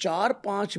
4-5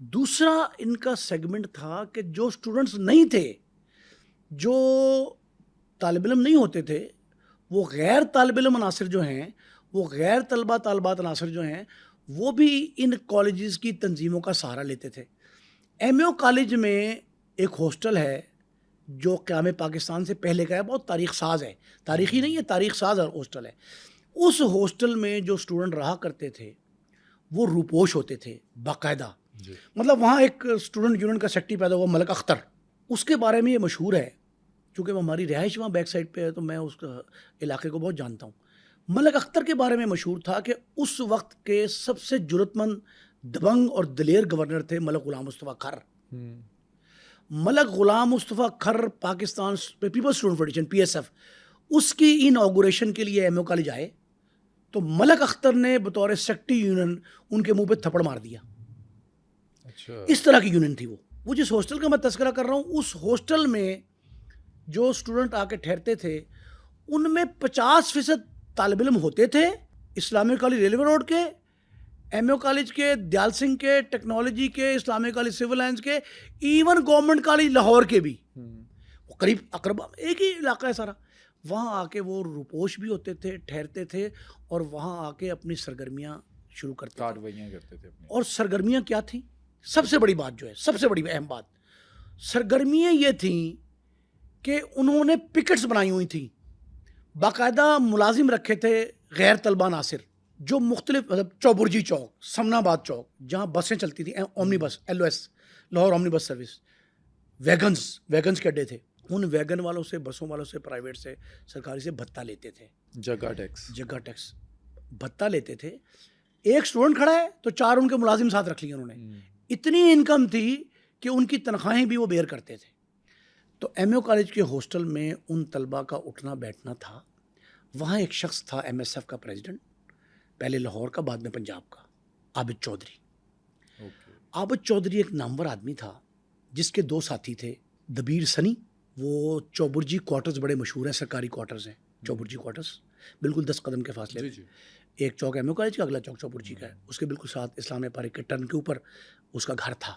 دوسرا ان کا سیگمنٹ تھا کہ جو اسٹوڈنٹس نہیں تھے، جو طالب علم نہیں ہوتے تھے، وہ غیر طالب علم عناصر جو ہیں، وہ غیر طلبہ طالبات عناصر جو ہیں، وہ بھی ان کالجز کی تنظیموں کا سہارا لیتے تھے۔ ایم اے کالج میں ایک ہاسٹل ہے جو قیام پاکستان سے پہلے کا ہے، بہت تاریخ ساز ہے، تاریخی نہیں ہے، تاریخ ساز ہاسٹل ہے۔ اس ہاسٹل میں جو اسٹوڈنٹ رہا کرتے تھے وہ روپوش ہوتے تھے باقاعدہ۔ مطلب وہاں ایک اسٹوڈنٹ یونین کا سیکٹری پیدا ہوا ملک اختر، اس کے بارے میں یہ مشہور ہے، چونکہ وہ ہماری رہائش وہاں بیک سائڈ پہ ہے تو میں اس علاقے کو بہت جانتا ہوں۔ ملک اختر کے بارے میں مشہور تھا کہ اس وقت کے سب سے جرأت مند، دبنگ اور دلیر گورنر تھے ملک Ghulam Mustafa Khar. Malik Ghulam Mustafa Khar Pakistan peoples student federation PSF، اس کی انوگریشن کے لیے ایم اے کالج آئے تو ملک اختر نے بطور سیکٹری یونین ان کے منہ پہ تھپڑ مار دیا۔ اس طرح کی یونین تھی وہ جس ہاسٹل کا میں تذکرہ کر رہا ہوں، اس ہاسٹل میں جو اسٹوڈنٹ آ کے ٹھہرتے تھے ان میں 50% طالب علم ہوتے تھے اسلامی کالج ریلوے روڈ کے، ایم اے کالج کے، دیال سنگھ کے، ٹیکنالوجی کے، اسلامی کالج سول لائنس کے، ایون گورنمنٹ کالج لاہور کے بھی، وہ قریب اقربا ایک ہی علاقہ ہے سارا۔ وہاں آ کے وہ روپوش بھی ہوتے تھے، ٹھہرتے تھے اور وہاں آ کے اپنی سرگرمیاں شروع کرتے تھے۔ اور سرگرمیاں کیا تھیں؟ سب سے بڑی بات جو ہے، سب سے بڑی اہم بات، سرگرمیاں یہ تھیں کہ انہوں نے پکٹس بنائی ہوئی تھیں، باقاعدہ ملازم رکھے تھے غیر طلبہ عناصر جو مختلف، مطلب چوبرجی چوک، سمنا آباد چوک، جہاں بسیں چلتی تھیں، omni bus, LOS Lahore omni bus service, wagons کے اڈے تھے، ان ویگن والوں سے، بسوں والوں سے، پرائیویٹ سے، سرکاری سے بھتہ لیتے تھے، جگہ ٹیکس بھتہ لیتے تھے۔ ایک اسٹوڈنٹ کھڑا ہے تو 4 ان کے ملازم ساتھ رکھ لیے انہوں نے، اتنی انکم تھی کہ ان کی تنخواہیں بھی وہ بیئر کرتے تھے۔ تو ایم اے کالج کے ہاسٹل میں ان طلباء کا اٹھنا بیٹھنا تھا۔ وہاں ایک شخص تھا MSF کا پریزیڈنٹ، پہلے لاہور کا بعد میں پنجاب کا، عابد چودھری۔ عابد چودھری ایک نامور آدمی تھا جس کے 2 ساتھی تھے، دبیر سنی، وہ چوبرجی کوارٹرز بڑے مشہور ہیں، سرکاری کوارٹرز ہیں چوبرجی کوارٹرز، بالکل 10 قدم کے فاصلے پہ، ایک چوک ایم اے کالج کا، اگلا چوک چوبرجی کا ہے، اس کے بالکل ساتھ اسلامیہ پارک کے ٹرن کے اوپر اس کا گھر تھا۔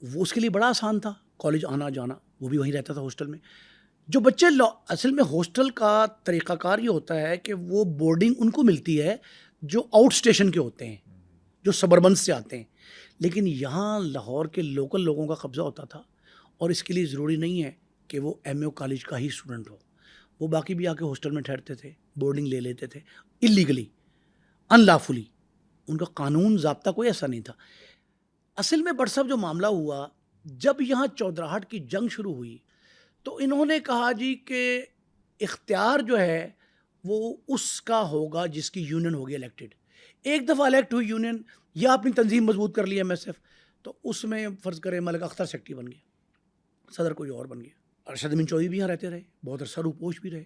وہ اس کے لیے بڑا آسان تھا کالج آنا جانا، وہ بھی وہیں رہتا تھا ہاسٹل میں۔ جو بچے اصل میں ہاسٹل کا طریقہ کار یہ ہوتا ہے کہ وہ بورڈنگ ان کو ملتی ہے جو آؤٹ اسٹیشن کے ہوتے ہیں، جو سبربنس سے آتے ہیں، لیکن یہاں لاہور کے لوکل لوگوں کا قبضہ ہوتا تھا، اور اس کے لیے ضروری نہیں ہے کہ وہ ایم اے کالج کا ہی اسٹوڈنٹ ہو، وہ باقی بھی آ کے ہاسٹل میں ٹھہرتے تھے، بورڈنگ لے لیتے تھے اللیگلی، ان لافلی، ان کا قانون ضابطہ کوئی ایسا نہیں تھا۔ اصل میں بٹ صاحب جو معاملہ ہوا، جب یہاں چودراہٹ کی جنگ شروع ہوئی تو انہوں نے کہا جی کہ اختیار جو ہے وہ اس کا ہوگا جس کی یونین ہوگی الیکٹڈ۔ ایک دفعہ الیکٹ ہوئی یونین یا اپنی تنظیم مضبوط کر لی MSF، تو اس میں فرض کرے ملک اختر سیکٹری بن گیا، صدر کوئی اور بن گیا، ارشد امین چودھری بھی یہاں رہتے رہے، بہت عرصہ روپوش بھی رہے۔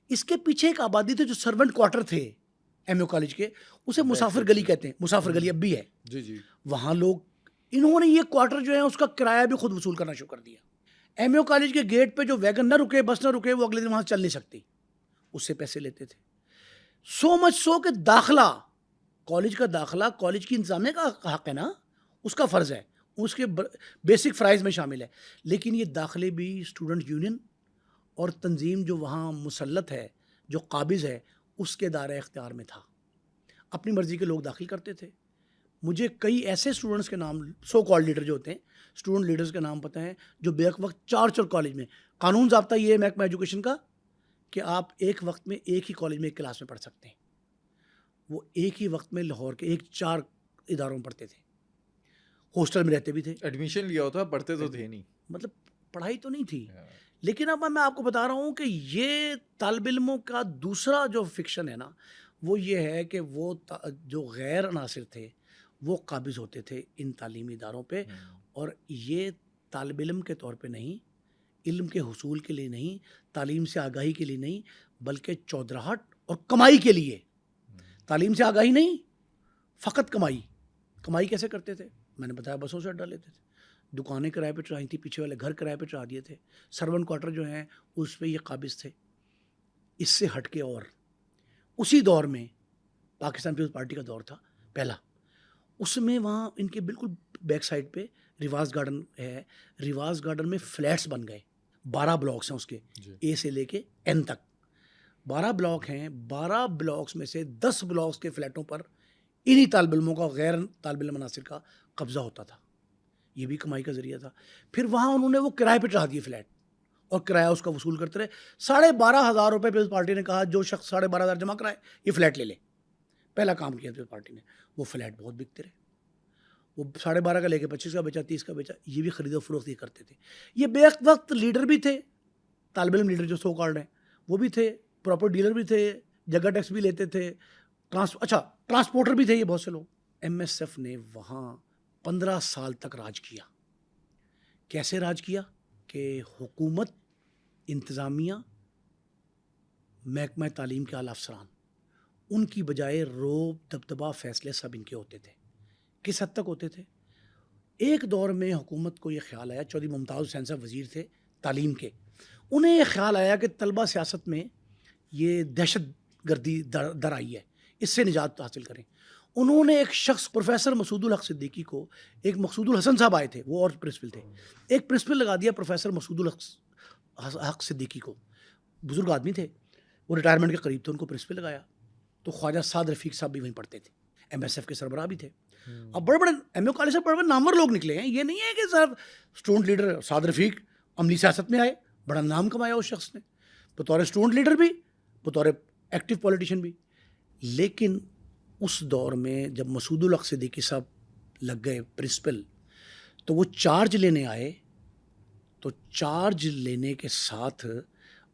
اس کے پیچھے ایک آبادی تھے جو سرونٹ کوارٹر تھے ایم اے کالج کے، اسے مسافر گلی کہتے ہیں، مسافر گلی اب بھی ہے، وہاں لوگ، انہوں نے یہ کوارٹر جو ہے اس کا کرایہ بھی خود وصول کرنا شروع کر دیا۔ ایم اے کالج کے گیٹ پہ جو ویگن نہ رکے، بس نہ رکے، وہ اگلے دن وہاں چل نہیں سکتی، اس سے پیسے لیتے تھے۔ سو مچ سو کہ داخلہ، کالج کا داخلہ کالج کی انتظامیہ کا حق ہے نا، اس کا فرض ہے، اس کے بیسک فرائض میں شامل ہے، لیکن یہ داخلے بھی اسٹوڈنٹ یونین اور تنظیم جو وہاں مسلط ہے، جو قابض ہے، اس کے دائرہ اختیار میں تھا۔ اپنی مرضی کے لوگ داخل کرتے تھے۔ مجھے کئی ایسے اسٹوڈنٹس کے نام، سو کال لیڈر جو ہوتے ہیں، اسٹوڈنٹ لیڈرز کے نام پتہ ہیں، جو بیک وقت 4 کالج میں، قانون ضابطہ یہ ہے محکمہ ایجوکیشن کا کہ آپ ایک وقت میں ایک ہی کالج میں ایک کلاس میں پڑھ سکتے ہیں۔ وہ ایک ہی وقت میں لاہور کے 4 اداروں میں پڑھتے تھے، ہاسٹل میں رہتے بھی تھے، ایڈمیشن لیا ہوتا، پڑھتے تو تھے نہیں، مطلب پڑھائی تو نہیں تھی۔ لیکن اب میں آپ کو بتا رہا ہوں کہ یہ طالب علموں کا دوسرا جو فکشن ہے نا، وہ یہ ہے کہ وہ جو غیر عناصر تھے وہ قابض ہوتے تھے ان تعلیمی اداروں پہ، اور یہ طالب علم کے طور پہ نہیں، علم کے حصول کے لیے نہیں، تعلیم سے آگاہی کے لیے نہیں، بلکہ چودراہٹ اور کمائی کے لیے۔ تعلیم سے آگاہی نہیں، فقط کمائی۔ کمائی کیسے کرتے تھے؟ میں نے بتایا، بسوں سے اڈا لیتے تھے، دکانیں کرائے پہ چڑھائی تھی، پیچھے والے گھر کرائے پہ چڑھا دیے تھے، سرونٹ کوارٹر جو ہیں اس پہ یہ قابض تھے۔ اس سے ہٹ کے اور اسی دور میں پاکستان پیپلز پارٹی کا دور تھا پہلا، اس میں وہاں ان کے بالکل بیک سائڈ پہ ریواز گارڈن ہے. ریواز گارڈن میں فلیٹس بن گئے, 12 بلاکس ہیں اس کے, اے سے لے کے این تک 12 بلاک ہیں. 12 بلاکس میں سے 10 بلاکس کے فلیٹوں پر انہی طالب علموں کا, غیر طالب علم عناصر کا قبضہ ہوتا تھا. یہ بھی کمائی کا ذریعہ تھا. پھر وہاں انہوں نے وہ کرائے پہ چڑھا دیے فلیٹ, اور کرایہ اس کا وصول کرتے رہے. 12,500 روپے پیپلز پارٹی نے کہا جو شخص 12,500 جمع کرائے یہ فلیٹ لے لے. پہلا کام کیا پیپلز پارٹی نے. وہ فلیٹ بہت بکتے رہے, وہ 12.5 کا لے کے 25 کا بیچا, 30 کا بیچا. یہ بھی خرید و فروخت یہ کرتے تھے. یہ بے وقت لیڈر بھی تھے, طالب علم لیڈر جو سو کالڈ ہیں وہ بھی تھے, پراپر ڈیلر بھی تھے, جگہ ٹیکس بھی لیتے تھے, ٹرانسپورٹر بھی تھے یہ بہت سے لوگ. ایم ایس ایف نے وہاں 15 سال تک راج کیا. کیسے راج کیا کہ حکومت, انتظامیہ, محکمہ تعلیم کے اعلیٰ افسران, ان کی بجائے روب دبدبہ فیصلے سب ان کے ہوتے تھے. کس حد تک ہوتے تھے؟ ایک دور میں حکومت کو یہ خیال آیا, چودھری ممتاز حسین صاحب وزیر تھے تعلیم کے, انہیں یہ خیال آیا کہ طلبہ سیاست میں یہ دہشت گردی در آئی ہے, اس سے نجات حاصل کریں. انہوں نے ایک شخص پروفیسر مسعود الحق صدیقی کو, ایک مقصود الحسن صاحب آئے تھے وہ اور پرنسپل تھے, ایک پرنسپل لگا دیا پروفیسر مسعود الحق صدیقی کو. بزرگ آدمی تھے, وہ ریٹائرمنٹ کے قریب تھے, ان کو پرنسپل لگایا. تو خواجہ سعد رفیق صاحب بھی وہیں پڑھتے تھے, ایم ایس ایف کے سربراہ بھی تھے. اب بڑے بڑے ایم اے کالج سے بڑے بڑے نامور لوگ نکلے ہیں. یہ نہیں ہے کہ صرف اسٹوڈنٹ لیڈر سعد رفیق عملی سیاست میں آئے, بڑا نام کمایا اس شخص نے بطور اسٹوڈنٹ لیڈر بھی, بطور ایکٹیو پولیٹیشین بھی. لیکن اس دور میں جب مسعود الحق صدیقی صاحب لگ گئے پرنسپل, تو وہ چارج لینے آئے. تو چارج لینے کے ساتھ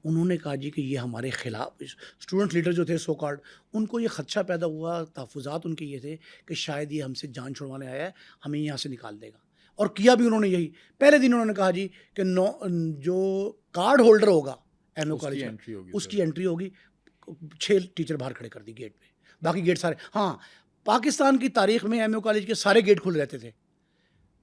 انہوں نے کہا جی کہ یہ ہمارے خلاف, اسٹوڈنٹ لیڈر جو تھے سو کارڈ, ان کو یہ خدشہ پیدا ہوا, تحفظات ان کے یہ تھے کہ شاید یہ ہم سے جان چھڑوانے آیا ہے, ہمیں یہاں سے نکال دے گا. اور کیا بھی انہوں نے یہی. پہلے دن انہوں نے کہا جی کہ جو کارڈ ہولڈر ہوگا ایم اے کالج میں اس کی انٹری ہوگی. 6 ٹیچر باہر کھڑے کر دی گیٹ پہ, باقی گیٹ سارے. ہاں, پاکستان کی تاریخ میں ایم اے کالج کے سارے گیٹ کھل رہتے تھے,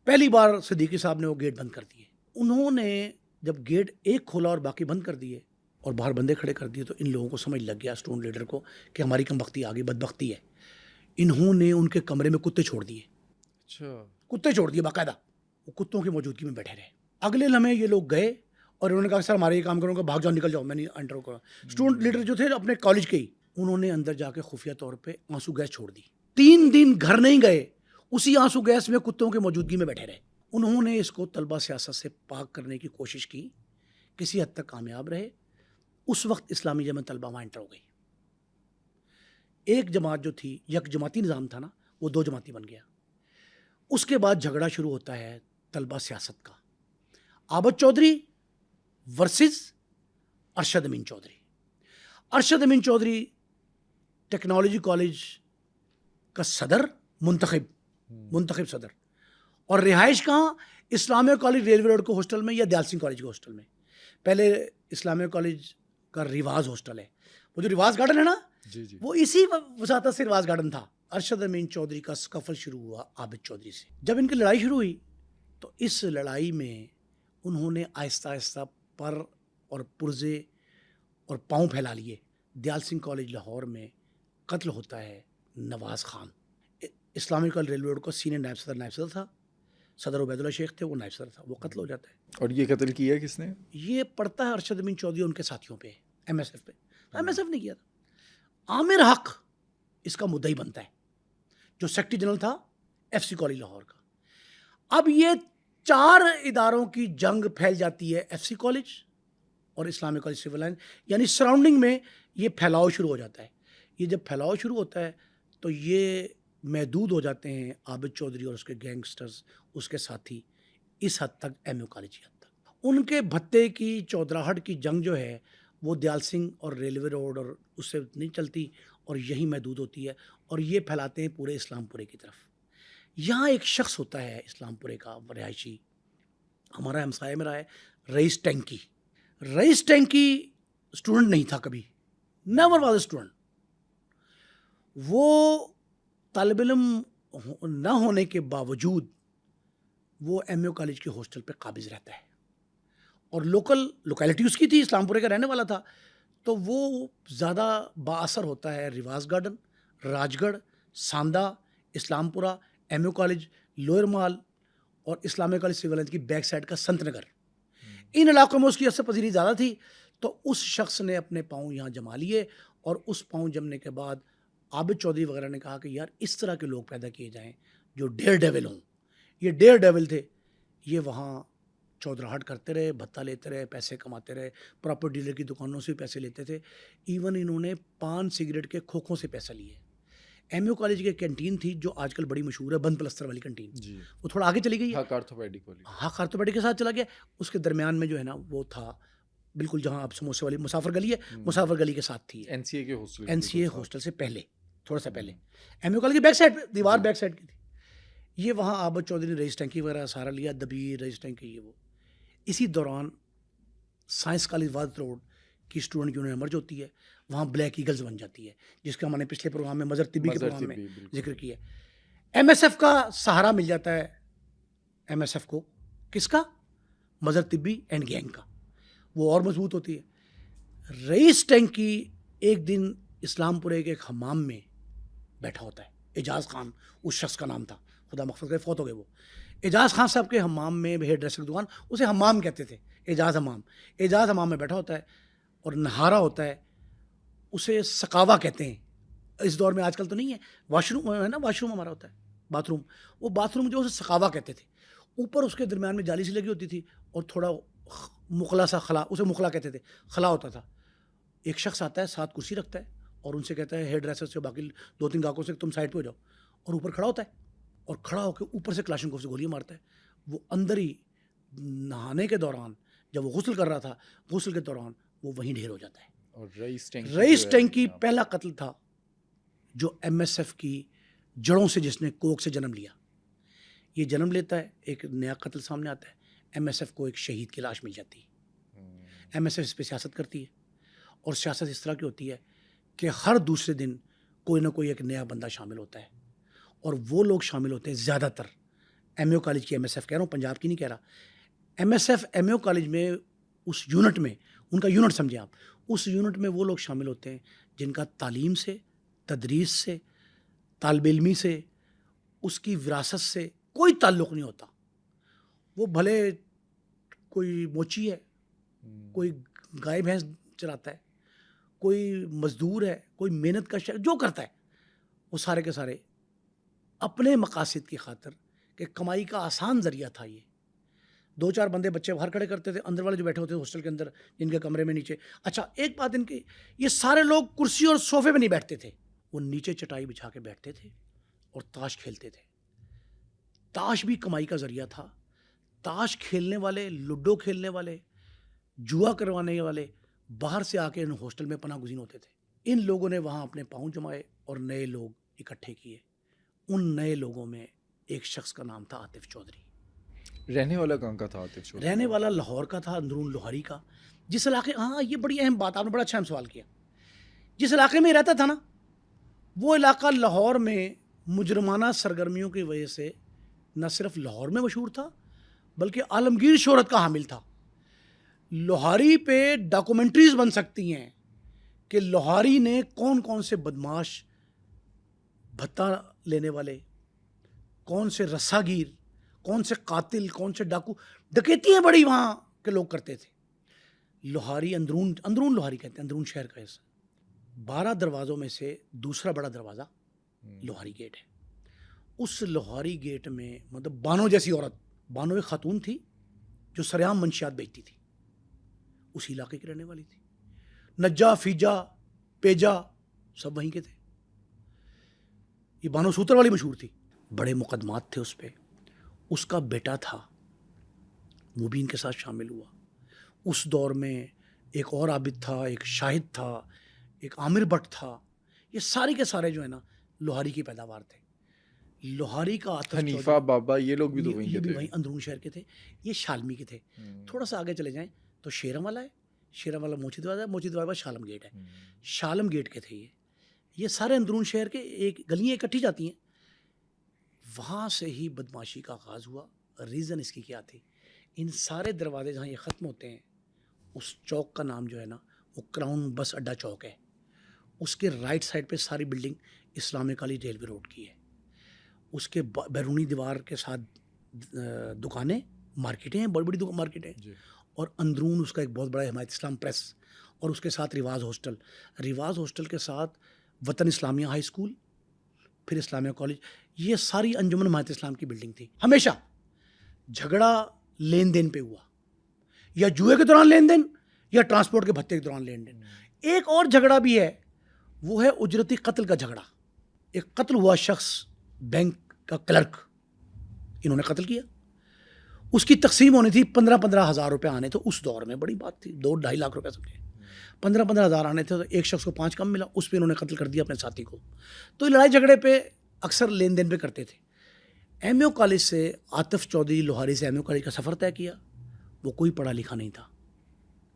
پہلی بار صدیقی صاحب نے وہ گیٹ بند کر دیے. انہوں نے جب گیٹ ایک کھولا اور باقی بند کر دیے اور باہر بندے کھڑے کر دیے, تو ان لوگوں کو سمجھ لگ گیا اسٹوڈنٹ لیڈر کو کہ ہماری کم بختی آ گئی, بدبختی ہے. انہوں نے ان کے کمرے میں کتے چھوڑ دیے. اچھا, کتے چھوڑ دیے باقاعدہ, وہ کتوں کی موجودگی میں بیٹھے رہے. اگلے لمحے یہ لوگ گئے اور انہوں نے کہا سر ہمارے یہ کام کروں گا, بھاگ جاؤ, نکل جاؤ, میں نہیں انٹر کروں. اسٹوڈنٹ لیڈر جو تھے اپنے کالج کے ہی, انہوں نے اندر جا کے خفیہ طور پہ آنسو گیس چھوڑ دی. 3 دن گھر نہیں گئے, اسی آنسو گیس میں کتوں کی موجودگی میں بیٹھے رہے. انہوں نے اس کو طلبہ سیاست سے پاک کرنے کی کوشش کی, کسی حد تک کامیاب رہے. اس وقت اسلامی جماعت طلبہ وہاں انٹر ہو گئی. ایک جماعت جو تھی, یک جماعتی نظام تھا نا, وہ 2 جماعتی بن گیا. اس کے بعد جھگڑا شروع ہوتا ہے طلبہ سیاست کا. عابد چودھری ورسز ارشد امین چودھری. ارشد امین چودھری ٹیکنالوجی کالج کا صدر, منتخب صدر, اور رہائش کہاں, اسلامیہ کالج ریلوے روڈ کو ہاسٹل میں یا دیال سنگھ کالج کے ہاسٹل میں. پہلے اسلامیہ کالج کا ریواز ہاسٹل ہے, وہ جو ریواز گارڈن ہے نا, وہ اسی وساطت سے ریواز گارڈن تھا. ارشد امین چودھری کا سکفل شروع ہوا عابد چودھری سے. جب ان کی لڑائی شروع ہوئی تو اس لڑائی میں انہوں نے آہستہ آہستہ پر اور پرزے اور پاؤں پھیلا لیے. دیال سنگھ کالج لاہور میں قتل ہوتا ہے نواز خان. اسلامی کالج ریلوے روڈ کا سینئر نائب صدر تھا, صدر عبید اللہ شیخ تھے, وہ نائب صدر تھا, وہ قتل ہو جاتا ہے. اور یہ قتل کیا کس نے؟ یہ پڑتا ہے ارشد امین چودھری ان کے ساتھیوں پہ, ایم ایس ایف پہ. ایم ایس ایف نے کیا تھا. عامر حق اس کا مدعی بنتا ہے, جو سیکرٹری جنرل تھا ایف سی کالج لاہور کا. اب یہ 4 اداروں کی جنگ پھیل جاتی ہے, ایف سی کالج اور اسلامی کالج سول لائن, یعنی سراؤنڈنگ میں یہ پھیلاؤ شروع ہو جاتا ہے. یہ جب پھیلاؤ شروع ہوتا ہے تو یہ محدود ہو جاتے ہیں عابد چودھری اور اس کے گینگسٹرز, اس کے ساتھی, اس حد تک ایم یو کالج کی حد تک. ان کے بھتے کی چودراہٹ کی جنگ جو ہے وہ دیال سنگھ اور ریلوے روڈ اور اس سے نہیں چلتی, اور یہی محدود ہوتی ہے, اور یہ پھیلاتے ہیں پورے اسلام پورے کی طرف. یہاں ایک شخص ہوتا ہے اسلام پورے کا رہائشی, ہمارا ہمسایہ میں رہا ہے, رئیس ٹینکی. رئیس ٹینکی اسٹوڈنٹ نہیں تھا کبھی, نیور واز اے اسٹوڈنٹ. وہ طالب علم نہ ہونے کے باوجود وہ ایم یو کالج کے ہاسٹل پہ قابض رہتا ہے, اور لوکیلٹی اس کی تھی, اسلام پورے کا رہنے والا تھا, تو وہ زیادہ بااثر ہوتا ہے ریواز گارڈن, راج گڑھ, ساندہ, اسلام پورہ, ایم یو کالج, لوئر مال, اور اسلامک کالج سول کی بیک سائڈ کا سنت نگر، ان علاقوں میں اس کی اثر پذیری زیادہ تھی. تو اس شخص نے اپنے پاؤں یہاں جما لیے، اور اس پاؤں جمنے کے بعد عابد چودھری وغیرہ نے کہا کہ یار اس طرح کے لوگ پیدا کیے جائیں جو ڈیئر ڈیول ہوں. یہ ڈیئر ڈیول تھے، یہ وہاں چودراہٹ کرتے رہے، بھتہ لیتے رہے، پیسے کماتے رہے، پراپرٹی ڈیلر کی دکانوں سے پیسے لیتے تھے. ایون انہوں نے پان سگریٹ کے کھوکھوں سے پیسے لیے. ایم یو کالج کی کینٹین تھی جو آج کل بڑی مشہور ہے، بند پلستر والی کینٹین، جی وہ تھوڑا آگے چلی گئی ہے. ہاں آرتھوپیڈک کے ساتھ چلا گیا. اس کے درمیان میں جو ہے نا وہ تھا بالکل جہاں اب سموسے والی مسافر گلی ہے، مسافر گلی کے ساتھ تھی این سی اے ہاسٹل سے پہلے، تھوڑا سا پہلے ایم یو کالج کی بیک سائڈ پہ، دیوار بیک سائڈ کی تھی. یہ وہاں عابد چودھری نے رئیس ٹینکی وغیرہ سارا لیا، دبیر رئیس ٹینکی یہ وہ. اسی دوران سائنس کالج واد روڈ کی اسٹوڈنٹ یونین ایمرج ہوتی ہے، وہاں بلیک ایگلز بن جاتی ہے، جس کا ہم نے پچھلے پروگرام میں مظہر طبی کے پروگرام میں ذکر کیا. ایم ایس ایف کا سہارا مل جاتا ہے ایم ایس ایف کو، کس کا؟ مظہر طبی اینڈ گینگ کا، وہ اور مضبوط ہوتی ہے. رئیس ٹینکی ایک دن اسلام پورے کے ایک حمام میں بیٹھا ہوتا ہے. اعجاز خان اس شخص کا نام تھا، خدا مغفرت کرے، فوت ہو گئے وہ. اعجاز خان صاحب کے حمام میں، ہیئر ڈریسر کی دکان، اسے حمام کہتے تھے، اعجاز حمام. اعجاز حمام میں بیٹھا ہوتا ہے اور نہارا ہوتا ہے. اسے سقاوا کہتے ہیں. اس دور میں آج کل تو نہیں ہے، واش روم ہے نا، واش روم ہمارا ہوتا ہے، باتھ روم. وہ باتھ روم جو اسے سقاوا کہتے تھے. اوپر اس کے درمیان میں جالی سی لگی ہوتی تھی اور تھوڑا مخلا سا خلا، اسے مخلا کہتے تھے، خلا ہوتا تھا. ایک شخص آتا ہے، ساتھ کرسی رکھتا ہے اور ان سے کہتا ہے، ہیئر ڈریسر سے باقی 2-3 گاہکوں سے، تم سائڈ پہ ہو جاؤ. اور اوپر کھڑا ہوتا ہے اور کھڑا ہو کے اوپر سے کلاشنکوف سے گولیاں مارتا ہے. وہ اندر ہی نہانے کے دوران، جب وہ غسل کر رہا تھا، غسل کے دوران وہ وہیں ڈھیر ہو جاتا ہے. اور رئیس ٹینکی پہلا قتل تھا جو ایم ایس ایف کی جڑوں سے، جس نے کوک سے جنم لیا. یہ جنم لیتا ہے، ایک نیا قتل سامنے آتا ہے. ایم ایس ایف کو ایک شہید کی لاش مل جاتی ہے. ایم ایس ایف اس پہ سیاست کرتی ہے، اور سیاست اس طرح کی ہوتی ہے کہ ہر دوسرے دن کوئی نہ کوئی ایک نیا بندہ شامل ہوتا ہے. اور وہ لوگ شامل ہوتے ہیں زیادہ تر ایم یو کالج کی، ایم ایس ایف کہہ رہا ہوں، پنجاب کی نہیں کہہ رہا. M S F M U college میں اس یونٹ میں، ان کا یونٹ سمجھیں آپ، اس یونٹ میں وہ لوگ شامل ہوتے ہیں جن کا تعلیم سے، تدریس سے، طالب علمی سے، اس کی وراثت سے کوئی تعلق نہیں ہوتا. وہ بھلے کوئی موچی ہے، کوئی گائے بھینس چلاتا ہے، کوئی مزدور ہے، کوئی محنت کا شخص، جو کرتا ہے وہ سارے کے سارے اپنے مقاصد کی خاطر، کہ کمائی کا آسان ذریعہ تھا. یہ 2-4 بندے بچے باہر کھڑے کرتے تھے، اندر والے جو بیٹھے ہوتے تھے ہاسٹل کے اندر، جن کے کمرے میں نیچے. اچھا ایک بات ان کی، یہ سارے لوگ کرسی اور صوفے پہ نہیں بیٹھتے تھے، وہ نیچے چٹائی بچھا کے بیٹھتے تھے اور تاش کھیلتے تھے. تاش بھی کمائی کا ذریعہ تھا. تاش کھیلنے والے، لوڈو کھیلنے والے، جوا کروانے والے باہر سے آ کے ان ہاسٹل میں پناہ گزین ہوتے تھے. ان لوگوں نے وہاں اپنے پاؤں جمائے اور نئے لوگ اکٹھے کیے. ان نئے لوگوں میں ایک شخص کا نام تھا عاطف چودھری. رہنے والا کہاں کا تھا عاطف چودھری؟ رہنے والا لاہور کا تھا، اندرون لوہاری کا. جس علاقے، ہاں یہ بڑی اہم بات، آپ نے بڑا اچھا سوال کیا. جس علاقے میں رہتا تھا نا، وہ علاقہ لاہور میں مجرمانہ سرگرمیوں کی وجہ سے نہ صرف لاہور میں مشہور تھا بلکہ عالمگیر شہرت کا حامل تھا. لوہاری پہ ڈاکومنٹریز بن سکتی ہیں کہ لوہاری نے کون کون سے بدماش، بھتہ لینے والے، کون سے رساگیر، کون سے قاتل، کون سے ڈاکو، ڈکیتیاں بڑی وہاں کے لوگ کرتے تھے. لوہاری اندرون لوہاری کہتے ہیں، اندرون شہر کا حصہ. 12 دروازوں میں سے دوسرا بڑا دروازہ لوہاری گیٹ ہے. اس لوہاری گیٹ میں مطلب بانو جیسی عورت، بانو ایک خاتون تھی جو سریعام منشیات بیچتی تھی، اسی علاقے کی رہنے والی تھی. نجا، فیجا، پیجا سب وہیں کے تھے. یہ بانو سوتر والی مشہور تھی. بڑے مقدمات تھے اس پہ. اس کا بیٹا تھا، وہ بھی ان کے ساتھ شامل ہوا. اس دور میں ایک اور عابد تھا، ایک شاہد تھا، ایک عامر بٹ تھا. یہ سارے کے سارے جو ہے نا لوہاری کی پیداوار تھے. لوہاری کا حنیفہ بابا، یہ لوگ بھی تو وہیں کے تھے، وہیں اندرون شہر کے تھے. یہ شالمی کے تھے. تھوڑا سا آگے چلے جائیں تو شیرم والا ہے، شیرم والا موچی دروازہ ہے، موچی دروازہ شالم گیٹ ہے. شالم گیٹ کے تھے یہ سارے اندرون شہر کے. ایک گلیاں اکٹھی جاتی ہیں. وہاں سے ہی بدماشی کا آغاز ہوا. ریزن اس کی کیا تھی؟ ان سارے دروازے جہاں یہ ختم ہوتے ہیں، اس چوک کا نام جو ہے نا وہ کراؤن بس اڈا چوک ہے. اس کے رائٹ سائڈ پہ ساری building Islamic college railway road کی ہے. اس کے بیرونی دیوار کے ساتھ دکانیں، مارکیٹیں ہیں، بڑی بڑی مارکیٹیں، جی اور اندرون اس کا ایک بہت بڑا حمایت اسلام پریس، اور اس کے ساتھ ریواز ہاسٹل کے ساتھ وطن اسلامیہ ہائی اسکول، پھر اسلامیہ کالج. یہ ساری انجمن حمایت اسلام کی بلڈنگ تھی. ہمیشہ جھگڑا لین دین پہ ہوا، یا جوئے کے دوران لین دین، یا ٹرانسپورٹ کے بھتے کے دوران لین دین. ایک اور جھگڑا بھی ہے، وہ ہے اجرتی قتل کا جھگڑا. ایک قتل ہوا شخص، بینک کا کلرک، انہوں نے قتل کیا. اس کی تقسیم ہونی تھی، 15,000 روپے آنے تھے اس دور میں، بڑی بات تھی، 2-2.5 لاکھ روپے سمجھے. 15,000 آنے تھے، تو ایک شخص کو 5 کم ملا، اس پہ انہوں نے قتل کر دیا اپنے ساتھی کو. تو یہ لڑائی جھگڑے پہ اکثر لین دین پہ کرتے تھے. ایم یو کالج سے عاطف چودھری لوہاری سے ایم یو کالج کا سفر طے کیا. وہ کوئی پڑھا لکھا نہیں تھا،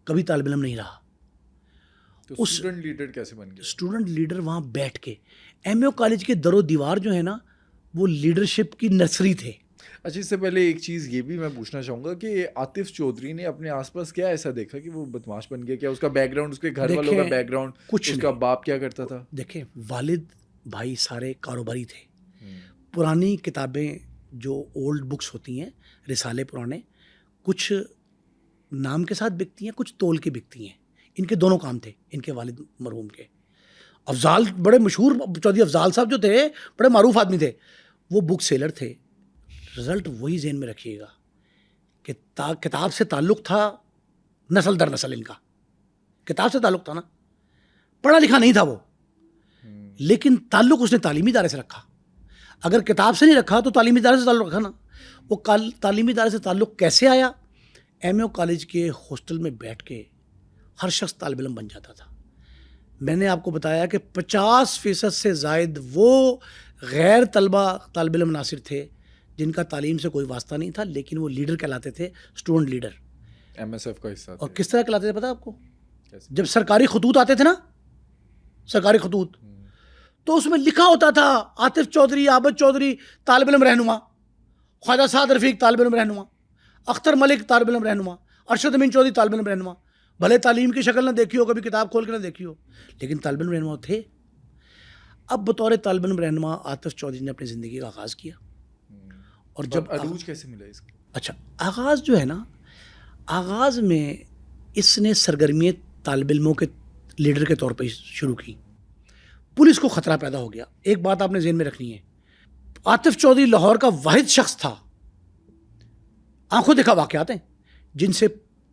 کبھی طالب علم نہیں رہا. تو اسٹوڈنٹ لیڈر کیسے بن گیا؟ اسٹوڈنٹ لیڈر وہاں بیٹھ کے، ایم یو کالج کے در و دیوار جو ہے نا، وہ لیڈرشپ کی نرسری تھے. اچھا، اس سے پہلے ایک چیز یہ بھی میں پوچھنا چاہوں گا کہ عاطف چودھری نے اپنے آس پاس کیا ایسا دیکھا کہ وہ بدماش بن گیا؟ کیا اس کا بیک گراؤنڈ، اس کے گھر والوں کا بیک گراؤنڈ، کچھ اس کا باپ کیا کرتا تھا؟ دیکھیں، والد بھائی سارے کاروباری تھے. پرانی کتابیں جو اولڈ بکس ہوتی ہیں، رسالے پرانے، کچھ نام کے ساتھ بکتی ہیں، کچھ تول کے بکتی ہیں. ان کے دونوں کام تھے ان کے والد مرحوم کے. افضال، بڑے مشہور چودھری افضال صاحب جو تھے، بڑے معروف آدمی تھے، وہ بک سیلر تھے. رزلٹ وہی ذہن میں رکھیے گا کہ کتاب سے تعلق تھا، نسل در نسل ان کا کتاب سے تعلق تھا نا. پڑھا لکھا نہیں تھا وہ، لیکن تعلق اس نے تعلیمی ادارے سے رکھا. اگر کتاب سے نہیں رکھا تو تعلیمی ادارے سے تعلق رکھا نا. وہ تعلیمی ادارے سے تعلق کیسے آیا؟ ایم یو کالج کے ہاسٹل میں بیٹھ کے ہر شخص طالب علم بن جاتا تھا. میں نے آپ کو بتایا کہ 50% سے زائد وہ غیر طالب علم عناصر تھے جن کا تعلیم سے کوئی واسطہ نہیں تھا، لیکن وہ لیڈر کہلاتے تھے، student leader, M S F کا حصہ. اور کس طرح کہلاتے تھے پتا آپ کو؟ جب سرکاری خطوط آتے تھے نا، سرکاری خطوط، تو اس میں لکھا ہوتا تھا عاطف چودھری، عابد چودھری طالب علم رہنما، خواجہ سعد رفیق طالب علم رہنما، اختر ملک طالب علم رہنما، ارشد امین چودھری طالب علم رہنما. بھلے تعلیم کی شکل نہ دیکھی ہو، کبھی کتاب کھول کے نہ دیکھی ہو، لیکن طالب علم رہنما تھے. اب بطور طالب علم رہنما عاطف چودھری نے اپنی زندگی کا آغاز کیا. اور جب عروج کیسے ملا اس کو؟ اچھا، آغاز جو ہے نا، آغاز میں اس نے سرگرمی طالب علموں کے لیڈر کے طور پہ شروع کی. پولیس کو خطرہ پیدا ہو گیا. ایک بات آپ نے ذہن میں رکھنی ہے، عاطف چودھری لاہور کا واحد شخص تھا، آنکھوں دیکھا واقعات ہیں، جن سے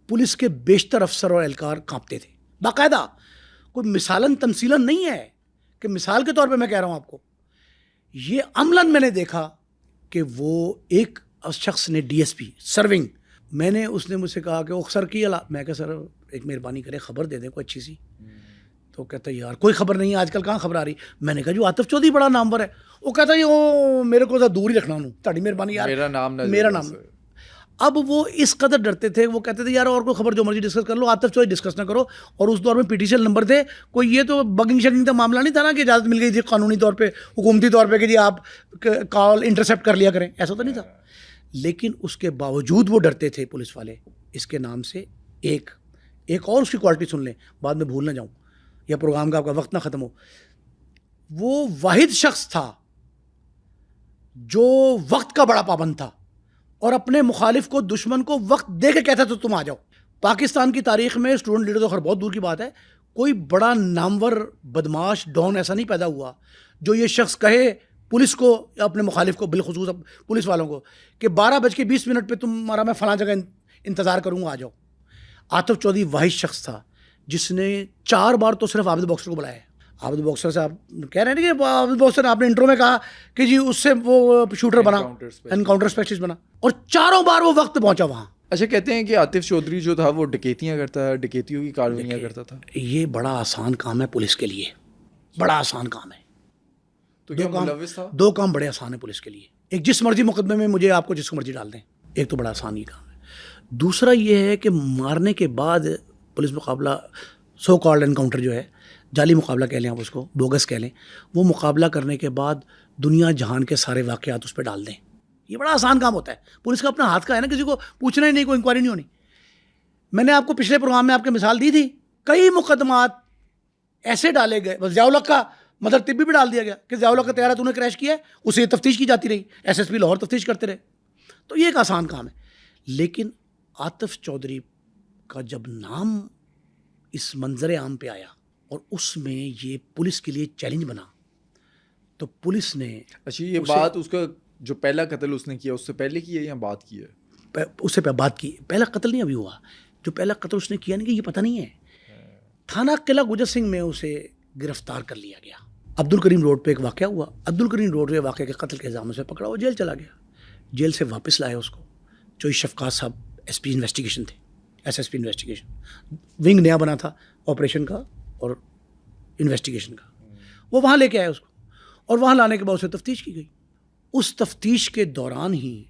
پولیس کے بیشتر افسر اور اہلکار کانپتے تھے. باقاعدہ، کوئی مثالاً تمثیلاً نہیں ہے کہ مثال کے طور پہ میں کہہ رہا ہوں آپ کو. یہ عملاً میں نے دیکھا کہ وہ ایک شخص نے ڈی ایس پی سرونگ، اس نے مجھ سے کہا کہ وہ سر کی میں کہا سر ایک مہربانی کرے، خبر دے دیں کوئی اچھی سی. تو کہتا ہے یار کوئی خبر نہیں ہے آج کل، کہاں خبر آ رہی. میں نے کہا جو عاطف چودھری بڑا نامور ہے. وہ کہتا ہے وہ میرے کو دور ہی رکھنا، تاری مہربانی یار، میرا نام. اب وہ اس قدر ڈرتے تھے، وہ کہتے تھے یار اور کوئی خبر جو مرضی ڈسکس کر لو، عاطف چودھری ڈسکس نہ کرو. اور اس دور میں PTCL نمبر تھے، کوئی یہ تو بگنگ شگنگ کا معاملہ نہیں تھا نا کہ اجازت مل گئی تھی قانونی طور پہ، حکومتی طور پہ کہ جی آپ کال انٹرسیپٹ کر لیا کریں، ایسا تو نہیں تھا. لیکن اس کے باوجود وہ ڈرتے تھے پولیس والے اس کے نام سے. ایک اور اس کی کوالٹی سن لیں، بعد میں بھول نہ جاؤں یا پروگرام کا آپ کا وقت نہ ختم ہو. وہ واحد شخص تھا جو وقت کا بڑا پابند تھا اور اپنے مخالف کو، دشمن کو وقت دے کے کہتا تو تم آ جاؤ. پاکستان کی تاریخ میں اسٹوڈنٹ لیڈر تو خیر بہت دور کی بات ہے، کوئی بڑا نامور بدماش ڈان ایسا نہیں پیدا ہوا جو یہ شخص کہے پولیس کو یا اپنے مخالف کو، بالخصوص پولیس والوں کو، کہ 12:20 پہ تمہارا میں فلاں جگہ انتظار کروں گا، آ جاؤ. عاطف چودھری واحد شخص تھا جس نے 4 بار تو صرف عابد باکسر کو بلایا ہے. عابد باکسر سے آپ کہہ رہے ہیں کہ عابد باکسر آپ نے انٹرو میں کہا کہ جی اس سے وہ شوٹر بنا، انکاؤنٹر اسپیشلسٹ بنا، اور 4 بار وہ وقت پہنچا وہاں. اچھا، کہتے ہیں کہ عاطف چودھری جو تھا وہ ڈکیتیاں کرتا ہے، ڈکیتیوں کی کاروائیاں کرتا تھا. یہ بڑا آسان کام ہے پولیس کے لیے، بڑا آسان کام ہے. تو کیا ملوث تھا؟ 2 کام بڑے آسان ہیں پولیس کے لیے. ایک، جس مرضی مقدمے میں مجھے آپ کو جس کو مرضی ڈال دیں، ایک تو بڑا آسان ہی کام ہے. دوسرا یہ ہے کہ مارنے کے بعد پولیس مقابلہ، سو کالڈ انکاؤنٹر جو ہے، جعلی مقابلہ کہہ لیں آپ اس کو، بوگس کہہ لیں، وہ مقابلہ کرنے کے بعد دنیا جہان کے سارے واقعات اس پہ ڈال دیں. یہ بڑا آسان کام ہوتا ہے. پولیس کا اپنا ہاتھ کا ہے نا، کسی کو پوچھنا ہی نہیں، کوئی انکوائری نہیں ہونی. میں نے آپ کو پچھلے پروگرام میں آپ کے مثال دی تھی، کئی مقدمات ایسے ڈالے گئے. ضیاء الحق کا مدر طبی بھی ڈال دیا گیا کہ ضیاء الحق کا طیارہ تو نے کریش کیا ہے، اسے تفتیش کی جاتی رہی، SSP لاہور تفتیش کرتے رہے. تو یہ ایک آسان کام ہے. لیکن عاطف چودھری کا جب نام اس منظر عام پہ آیا اور اس میں یہ پولیس کے لیے چیلنج بنا تو پولیس نے اچھا یہ بات اس کا جو پہلا قتل اس نے کیا اس سے پہلے کی ہے یا بات کی ہے؟ اس سے بات کی. پہلا قتل نہیں ابھی ہوا. جو پہلا قتل اس نے کیا نہیں کہ یہ پتہ نہیں ہے. تھانہ قلعہ گجر سنگھ میں اسے گرفتار کر لیا گیا. عبد الکریم روڈ پہ ایک واقعہ ہوا. عبد الکریم روڈ پہ واقعے کے قتل کے الزاموں سے پکڑا, وہ جیل چلا گیا. جیل سے واپس لائے اس کو. چوئی شفقات صاحب ایس پی انویسٹیگیشن تھے, ایس پی انویسٹیگیشن, ونگ نیا بنا تھا آپریشن کا اور انویسٹیگیشن کا. وہ وہاں لے کے آئے اس کو, اور وہاں لانے کے بعد اسے تفتیش کی گئی. اس تفتیش کے دوران ہی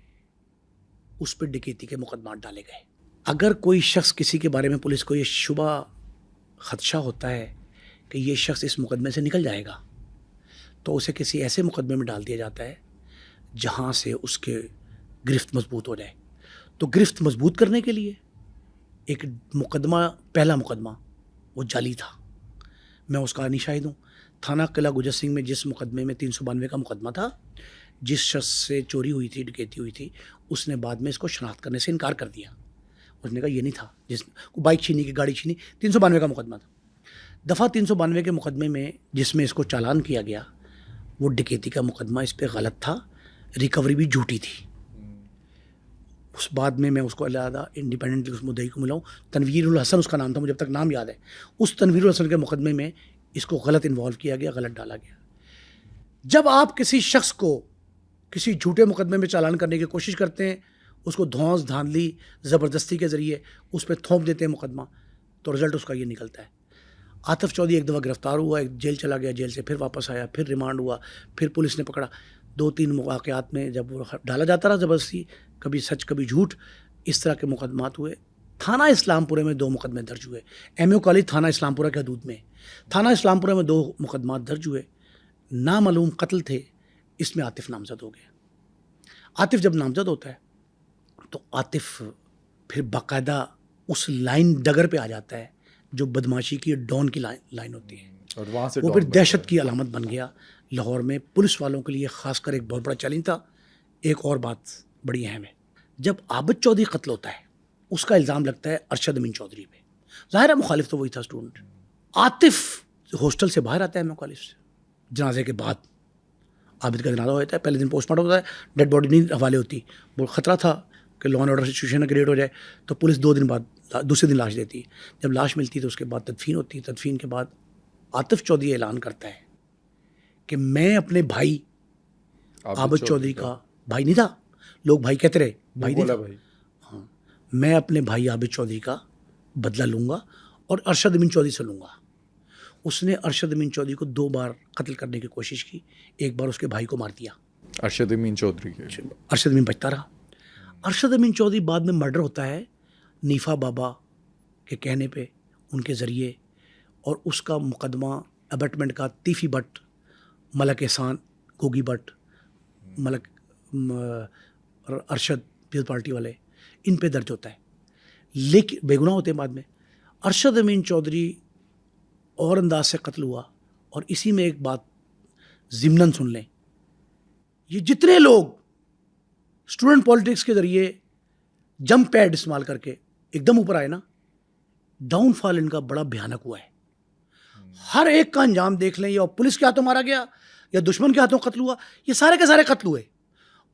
اس پہ ڈکیتی کے مقدمات ڈالے گئے. اگر کوئی شخص کسی کے بارے میں پولیس کو یہ شبہ خدشہ ہوتا ہے کہ یہ شخص اس مقدمے سے نکل جائے گا تو اسے کسی ایسے مقدمے میں ڈال دیا جاتا ہے جہاں سے اس کے گرفت مضبوط ہو جائے. تو گرفت مضبوط کرنے کے لیے ایک مقدمہ, پہلا مقدمہ وہ جعلی تھا. میں اس کا شاہد ہوں. تھانہ قلعہ گجر سنگھ میں جس مقدمے میں 392 کا مقدمہ تھا, جس شخص سے چوری ہوئی تھی, ڈکیتی ہوئی تھی, اس نے بعد میں اس کو شناخت کرنے سے انکار کر دیا. اس نے کہا یہ نہیں تھا, جس کو بائک چھینی کی, گاڑی چھینی, 392 کا مقدمہ تھا. دفعہ 392 کے مقدمے میں جس میں اس کو چالان کیا گیا وہ ڈکیتی کا مقدمہ اس پہ غلط تھا, ریکوری بھی جھوٹی تھی. اس بعد میں اس کو علیحدہ انڈیپینڈنٹلی اس مدعی کو ملا ہوں. تنویر الحسن اس کا نام تھا, مجھے اب تک نام یاد ہے. اس تنویر الحسن کے مقدمے میں اس کو غلط انوالو کیا گیا, غلط ڈالا گیا. جب آپ کسی شخص کو کسی جھوٹے مقدمے میں چالان کرنے کی کوشش کرتے ہیں, اس کو دھونس دھاندلی زبردستی کے ذریعے اس پہ تھوپ دیتے ہیں مقدمہ, تو رزلٹ اس کا یہ نکلتا ہے. عاطف چودھری ایک دفعہ گرفتار ہوا, ایک جیل چلا گیا, جیل سے پھر واپس آیا, پھر ریمانڈ ہوا, پھر پولیس نے پکڑا. 2-3 مواقعات میں جب وہ ڈالا جاتا رہا زبردستی, کبھی سچ کبھی جھوٹ, اس طرح کے مقدمات ہوئے. تھانہ اسلام پورے میں 2 مقدمے درج ہوئے. ایم یو کالج تھانہ اسلام پورہ کے حدود میں. تھانہ اسلام پورہ میں 2 مقدمات درج ہوئے. نامعلوم قتل تھے, اس میں عاطف نامزد ہو گیا. عاطف جب نامزد ہوتا ہے تو عاطف پھر باقاعدہ اس لائن ڈگر پہ آ جاتا ہے جو بدماشی کی ڈان کی لائن ہوتی ہے, اور وہاں سے وہ پھر دہشت کی علامت بن گیا لاہور میں. پولیس والوں کے لیے خاص کر ایک بہت بڑا چیلنج تھا. ایک اور بات بڑی اہم ہے, جب عابد چودھری قتل ہوتا ہے اس کا الزام لگتا ہے ارشد امین چودھری پہ. ظاہر ہے مخالف تو وہی تھا اسٹوڈنٹ. عاطف ہاسٹل سے باہر آتا ہے ایم کالج سے جنازے کے بعد. عابد کا جنازہ ہوتا ہے, پہلے دن پوسٹ مارٹم ہوتا ہے, ڈیڈ باڈی نہیں حوالے ہوتی. وہ خطرہ تھا کہ law and order situation create ہو جائے, تو پولیس 2 دن بعد دوسرے دن لاش دیتی ہے. جب لاش ملتی ہے تو اس کے بعد تدفین ہوتی ہے. تدفین کے بعد عاطف چودھری اعلان کرتا ہے کہ میں اپنے بھائی عابد چودھری کا بھائی نہیں تھا, لوگ بھائی کہتے رہے, بھائی نہیں تھا, ہاں, میں اپنے بھائی عابد چودھری کا بدلہ لوں گا اور ارشد امین چودھری سے لوں گا. اس نے ارشد امین چودھری کو 2 بار قتل کرنے کی کوشش کی. ایک بار اس کے بھائی کو مار دیا, ارشد امین چودھری کے. ارشد امین بچتا رہا. ارشد امین چودھری بعد میں مرڈر ہوتا ہے نیفا بابا کے کہنے پہ, ان کے ذریعے, اور اس کا مقدمہ ابٹمنٹ کا تیفی بٹ, ملک احسان, گوگی بٹ, ملک ارشد پیپلز پارٹی والے, ان پہ درج ہوتا ہے. لیکن بے گناہ ہوتے ہیں بعد میں. ارشد امین چودھری اور انداز سے قتل ہوا. اور اسی میں ایک بات ضمناً سن لیں, یہ جتنے لوگ اسٹوڈنٹ پالیٹکس کے ذریعے جمپ پیڈ استعمال کر کے ایک دم اوپر آئے نا, ڈاؤن فال ان کا بڑا بھیانک ہوا ہے. ہر ایک کا انجام دیکھ لیں, یا پولیس کے ہاتھوں مارا گیا یا دشمن کے ہاتھوں قتل ہوا, یہ سارے کے سارے قتل ہوئے.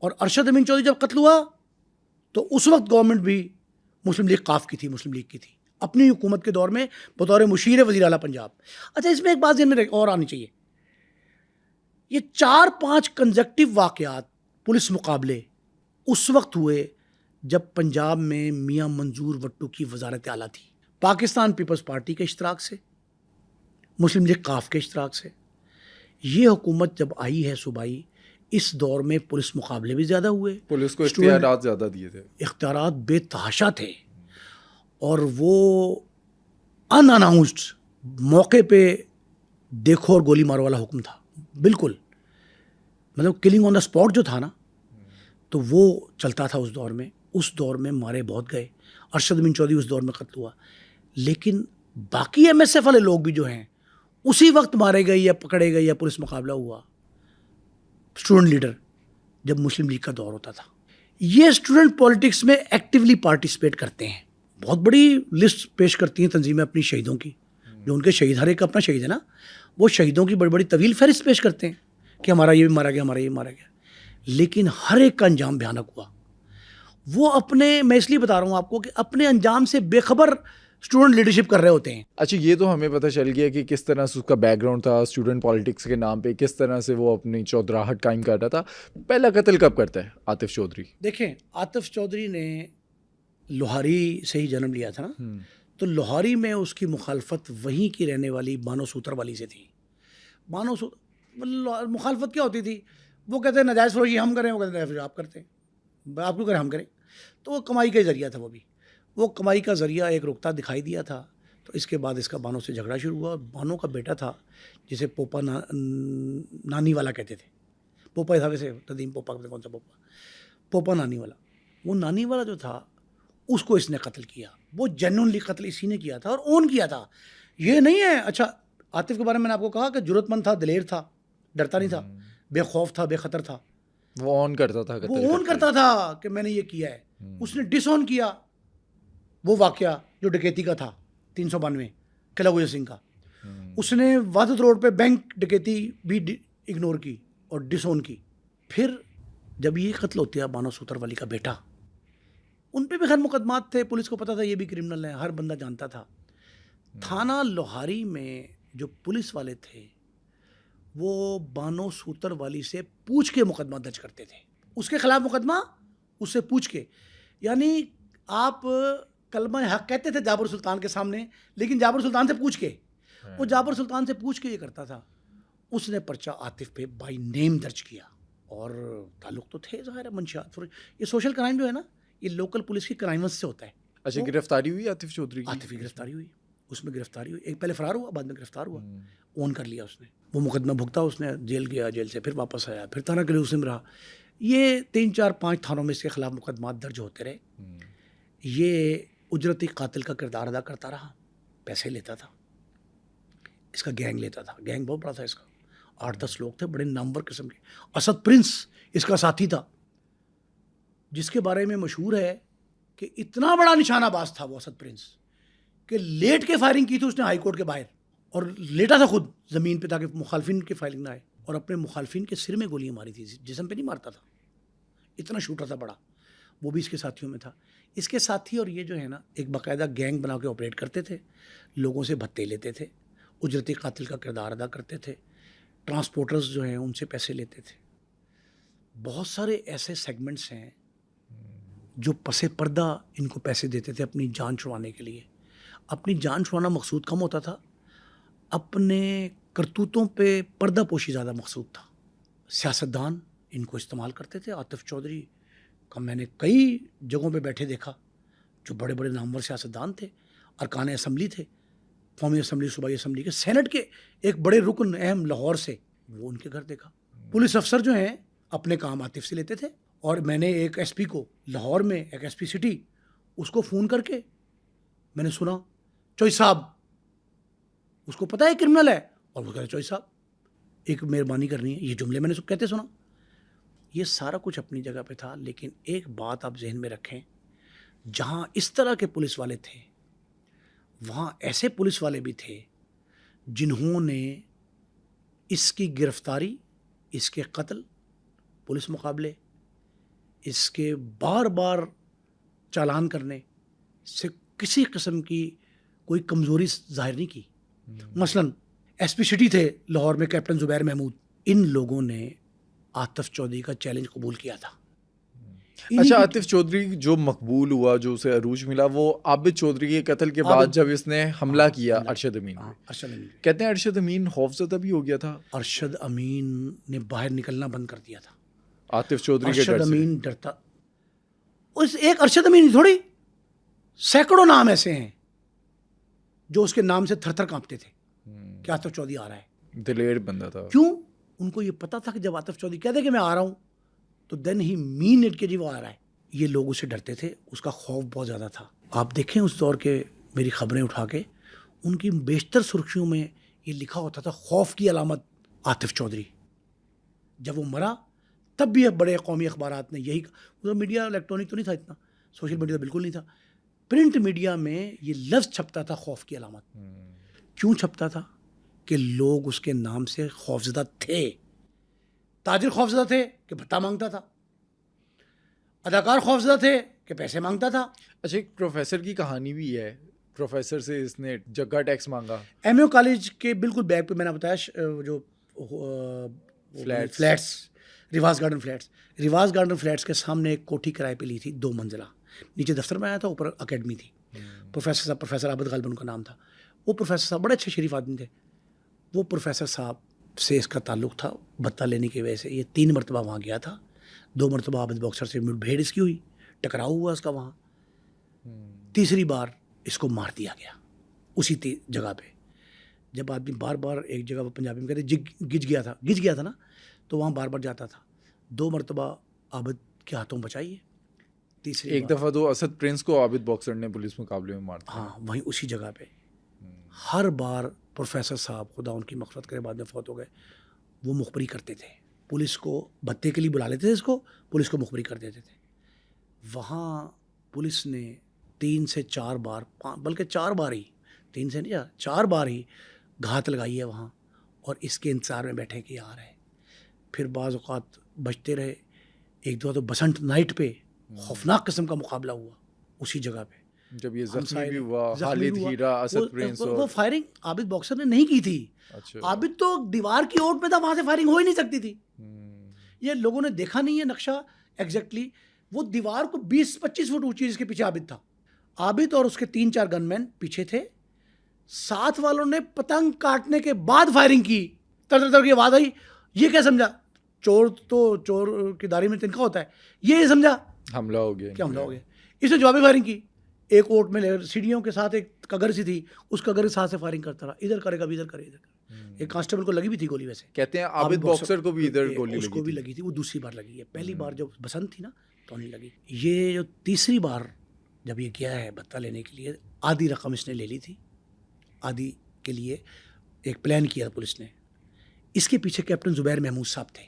اور ارشد امین چودھری جب قتل ہوا تو اس وقت گورنمنٹ بھی مسلم لیگ قاف کی تھی, مسلم لیگ کی تھی, اپنی حکومت کے دور میں بطور مشیر وزیر اعلیٰ پنجاب. اچھا, اس میں ایک بات ذہن میں اور آنی چاہیے, یہ 4-5 کنزیکٹیو واقعات پولیس مقابلے اس وقت ہوئے جب پنجاب میں میاں منظور وٹو کی وزارت اعلیٰ تھی, پاکستان پیپلز پارٹی کے اشتراک سے, مسلم لیگ قاف کے اشتراک سے. یہ حکومت جب آئی ہے صوبائی, اس دور میں پولیس مقابلے بھی زیادہ ہوئے, پولیس کو اختیارات زیادہ دیے تھے, اختیارات بے تحاشا تھے, اور وہ ان اناؤنسڈ موقع پہ دیکھو اور گولی مارو والا حکم تھا. بالکل, مطلب کلنگ آن دا اسپاٹ جو تھا نا, تو وہ چلتا تھا اس دور میں. اس دور میں مارے بہت گئے. ارشد امین چودھری اس دور میں قتل ہوا. لیکن باقی ایم ایس ایف والے لوگ بھی جو ہیں اسی وقت مارے گئے یا پکڑے گئے یا پولیس مقابلہ ہوا. اسٹوڈنٹ لیڈر جب مسلم لیگ کا دور ہوتا تھا, یہ اسٹوڈنٹ پالیٹکس میں ایکٹیولی پارٹیسپیٹ کرتے ہیں. بہت بڑی لسٹ پیش کرتی ہیں تنظیمیں اپنی شہیدوں کی, جو ان کے شہید, ہر ایک اپنا شہید ہے نا, وہ شہیدوں کی بڑی بڑی طویل فہرست پیش کرتے ہیں کہ ہمارا یہ بھی مارا گیا, ہمارا یہ مارا گیا, لیکن ہر ایک کا انجام بھیانک ہوا. وہ اپنے, میں اس لیے بتا رہا ہوں آپ کو کہ اپنے انجام سے بے خبر اسٹوڈنٹ لیڈرشپ کر رہے ہوتے ہیں. اچھا, یہ تو ہمیں پتہ چل گیا کہ کس طرح سے اس کا بیک گراؤنڈ تھا اسٹوڈنٹ پالیٹکس کے نام پہ, کس طرح سے وہ اپنی چودراہٹ قائم کر رہا تھا. پہلا قتل کب کرتا ہے عاطف چودھری؟ دیکھیں, عاطف چودھری نے لوہاری سے ہی جنم لیا تھا نا, تو لوہاری میں اس کی مخالفت وہیں کی رہنے والی بانو سوتر والی سے تھی. مخالفت کیا ہوتی تھی, وہ کہتے ہیں ناجائز فروشی ہم کریں, وہ کہتے ہیں ناجائز آپ کرتے ہیں, آپ کیوں کریں, ہم کریں. تو وہ کمائی کا ذریعہ تھا, وہ کمائی کا ذریعہ ایک رکتا دکھائی دیا تھا. تو اس کے بعد اس کا بانو سے جھگڑا شروع ہوا. بانو کا بیٹا تھا جسے پوپا نانی والا کہتے تھے. پوپا تھا ویسے, ندیم پوپا, کون سا پوپا, پوپا نانی والا. وہ نانی والا جو تھا اس کو اس نے قتل کیا. وہ جینونلی قتل اسی نے کیا تھا اور اون کیا تھا. یہ نہیں ہے. اچھا, عاطف کے بارے میں نے آپ کو کہا کہ جرت مند تھا, دلیر تھا, ڈرتا نہیں تھا, بے خوف تھا, بے خطر تھا. وہ اون کرتا تھا, وہ اون کرتا تھا کہ میں نے یہ کیا ہے. اس نے ڈس اون کیا وہ واقعہ جو ڈکیتی کا تھا 392 قلعہ گوجر سنگھ کا. اس نے وحدت روڈ پہ بینک ڈکیتی بھی اگنور کی اور ڈس اون کی. پھر جب یہ قتل ہوتا ہے بانو سوتر والی کا بیٹا, ان پہ بھی خیر مقدمات تھے, پولیس کو پتا تھا یہ بھی کرمنل ہے, ہر بندہ جانتا تھا. تھانہ لوہاری میں جو پولیس والے تھے وہ بانو سوتر والی سے پوچھ کے مقدمہ درج کرتے تھے. اس کے خلاف مقدمہ اس سے پوچھ کے, یعنی آپ کلمہ حق کہتے تھے جابر سلطان کے سامنے, لیکن جابر سلطان سے پوچھ کے, وہ جابر سلطان سے پوچھ کے یہ کرتا تھا. اس نے پرچہ عاطف پہ بائی نیم درج کیا, اور تعلق تو تھے ظاہر ہے منشیات. یہ سوشل کرائم جو ہے نا, یہ لوکل پولیس کی کرائمز سے ہوتا ہے. اچھا, گرفتاری ہوئی عاطف چودھری کی؟ عاطف کی گرفتاری ہوئی, اس میں گرفتاری ہوئی. ایک پہلے فرار ہوا, بعد میں گرفتار ہوا, اون کر لیا اس نے. وہ مقدمہ بھگتا, اس نے جیل گیا, جیل سے پھر واپس آیا, پھر تھانہ کے لیے اس میں رہا. یہ 3 4 5 تھانوں میں اس کے خلاف مقدمات درج ہوتے رہے. یہ اجرتی قاتل کا کردار ادا کرتا رہا, پیسے لیتا تھا, اس کا گینگ لیتا تھا. گینگ بہت بڑا تھا اس کا, 8-10 لوگ تھے, بڑے نامور قسم کے. اسد پرنس اس کا ساتھی تھا, جس کے بارے میں مشہور ہے کہ اتنا بڑا نشانہ باز تھا وہ اسد پرنس کہ لیٹ کے فائرنگ کی تھی اس نے ہائی کورٹ کے باہر, اور لیٹا تھا خود زمین پہ تاکہ مخالفین کی فائرنگ نہ آئے, اور اپنے مخالفین کے سر میں گولیاں ماری تھی, جسم پہ نہیں مارتا تھا. اتنا شوٹر تھا بڑا. وہ بھی اس کے ساتھیوں میں تھا. اس کے ساتھی اور یہ جو ہے نا ایک باقاعدہ گینگ بنا کے آپریٹ کرتے تھے, لوگوں سے بھتے لیتے تھے, اجرتی قاتل کا کردار ادا کرتے تھے, ٹرانسپورٹرز جو ہیں ان سے پیسے لیتے تھے. بہت سارے ایسے سیگمنٹس ہیں جو پس پردہ ان کو پیسے دیتے تھے اپنی جان چھڑوانے کے لیے. اپنی جان چھڑوانا مقصود کم ہوتا تھا, اپنے کرتوتوں پہ پردہ پوشی زیادہ مقصود تھا. سیاستدان ان کو استعمال کرتے تھے. عاطف چودھری کا میں نے کئی جگہوں پہ بیٹھے دیکھا, جو بڑے بڑے نامور سیاستدان تھے, ارکان اسمبلی تھے, قومی اسمبلی, صوبائی اسمبلی کے, سینٹ کے ایک بڑے رکن اہم لاہور سے, وہ ان کے گھر دیکھا. پولیس افسر جو ہیں اپنے کام عاطف سے لیتے تھے. اور میں نے ایک ایس پی کو لاہور میں, ایک ایس پی سٹی, اس کو فون کر کے میں نے سنا, چوئی صاحب, اس کو پتہ ہے کرمنل ہے, اور وہ کہہ رہے چوئی صاحب ایک مہربانی کرنی ہے. یہ جملے میں نے کہتے سنا. یہ سارا کچھ اپنی جگہ پہ تھا, لیکن ایک بات آپ ذہن میں رکھیں, جہاں اس طرح کے پولیس والے تھے وہاں ایسے پولیس والے بھی تھے جنہوں نے اس کی گرفتاری, اس کے قتل, پولیس مقابلے, اس کے بار بار چالان کرنے سے کسی قسم کی کوئی کمزوری ظاہر نہیں کی. مثلاً ایس پی سٹی تھے لاہور میں, کیپٹن زبیر محمود, ان لوگوں نے عاطف چودھری کا چیلنج قبول کیا تھا. اچھا, عاطف چودھری جو مقبول ہوا, جو اسے عروج ملا, وہ عابد چودھری کے قتل کے بعد جب اس نے حملہ کیا ارشد امین پہ, کہتے ہیں ارشد امین خوفزدہ بھی ہو گیا تھا. ارشد امین نے باہر نکلنا بند کر دیا تھا. عاطف چودھری کے ارشد امین ڈرتا, اس ایک ارشد امین تھوڑی, سینکڑوں نام ایسے ہیں جو اس کے نام سے تھر تھر کانپتے تھے کہ عاطف چودھری آ رہا ہے. دلیر بندہ تھا. کیوں؟ ان کو یہ پتا تھا کہ جب عاطف چودھری کہتے کہ میں آ رہا ہوں تو دین ہی مین اٹ کہ جی وہ آ رہا ہے. یہ لوگ اسے ڈرتے تھے, اس کا خوف بہت زیادہ تھا. آپ دیکھیں اس دور کے میری خبریں اٹھا کے, ان کی بیشتر سرخیوں میں یہ لکھا ہوتا تھا خوف کی علامت عاطف چودھری. جب وہ مرا تب بھی بڑے قومی اخبارات نے یہی وہ میڈیا الیکٹرانک تو نہیں تھا اتنا، سوشل میڈیا تو بالکل نہیں تھا، پرنٹ میڈیا میں یہ لفظ چھپتا تھا خوف کی علامت. کیوں چھپتا تھا؟ کہ لوگ اس کے نام سے خوفزدہ تھے. تاجر خوفزدہ تھے کہ بھتہ مانگتا تھا، اداکار خوفزدہ تھے کہ پیسے مانگتا تھا. اچھا ایک پروفیسر کی کہانی بھی ہے، پروفیسر سے اس نے جگہ ٹیکس مانگا. ایم یو کالج کے بالکل بیک پہ میں نے بتایا جو فلیٹس ریواز گارڈن فلیٹس کے سامنے ایک کوٹھی کرائے پہ لی تھی 2 منزلہ. نیچے دفتر میں آیا تھا، اوپر اکیڈمی تھی. پروفیسر عابد غالب ان کا نام تھا. وہ پروفیسر صاحب بڑے اچھے شریف آدمی تھے. وہ پروفیسر صاحب سے اس کا تعلق تھا بھتہ لینے کی وجہ سے. یہ 3 مرتبہ وہاں گیا تھا. 2 مرتبہ عابد باکسر سے بھیڑ اس کی ہوئی، ٹکراؤ ہوا اس کا وہاں. تیسری بار اس کو مار دیا گیا اسی جگہ پہ. جب آدمی بار بار ایک جگہ وہ پنجابی میں کہتے گج گیا تھا نا، تو وہاں بار بار جاتا تھا. 2 مرتبہ عابد کے ہاتھوں بچائی ہے. تیسری ایک دفعہ تو اسد پرنس کو عابد باکسر نے پولیس مقابلے میں مار دیا. ہاں وہیں اسی جگہ پہ. ہر بار پروفیسر صاحب خدا ان کی مغفرت کرے بعد میں فوت ہو گئے، وہ مخبری کرتے تھے. پولیس کو بھتے کے لیے بلا لیتے تھے، اس کو پولیس کو مخبری کر دیتے تھے. وہاں پولیس نے 3 سے 4 بار، بلکہ 4 بار ہی، 3 سے نہیں 4 بار ہی گھات لگائی ہے وہاں، اور اس کے انتظار میں بیٹھے کہ آ رہے. پھر بعض اوقات بچتے رہے. ایک دو تو بسنٹ نائٹ پہ خوفناک قسم کا مقابلہ ہوا اسی جگہ پہ. جب یہ زخمی بھی ہوا خالد ہیرا، اسد پرنس، وہ فائرنگ عابد باکسر نے نہیں کی تھی. عابد تو دیوار کی اوٹ میں تھا، وہاں سے فائرنگ ہو ہی نہیں سکتی تھی. یہ لوگوں نے دیکھا نہیں ہے نقشہ ایگزیکٹلی. وہ دیوار کو 20-25 فٹ اونچی، جس کے پیچھے عابد تھا. عابد اور اس کے 3-4 گن مین پیچھے تھے. ساتھ والوں نے پتنگ کاٹنے کے بعد فائرنگ کی. تر کی آواز آئی. یہ کیا سمجھا؟ چور کی داڑھی میں تنخواہ ہوتا ہے. یہ سمجھا حملہ ہو گیا، کیا حملہ ہو گیا. اس نے جوابی فائرنگ کی. ایک اوٹ میں سیڑھیوں کے ساتھ ایک کگر سی تھی، اس کگر کے ساتھ سے فائرنگ کرتا رہا. ادھر کرے کبھی ادھر کرے. ایک کانسٹیبل کو لگی بھی تھی گولی. ویسے کہتے ہیں عابد باکسر کو بھی ادھر گولی اس کو بھی لگی تھی. وہ دوسری بار لگی ہے. پہلی بار جب بسنت تھی نا تو نہیں لگی. یہ جو تیسری بار جب یہ گیا ہے بھتہ لینے کے لیے، آدھی رقم اس نے لے لی تھی. آدھی کے لیے ایک پلان کیا پولیس نے. اس کے پیچھے کیپٹن زبیر محمود صاحب تھے.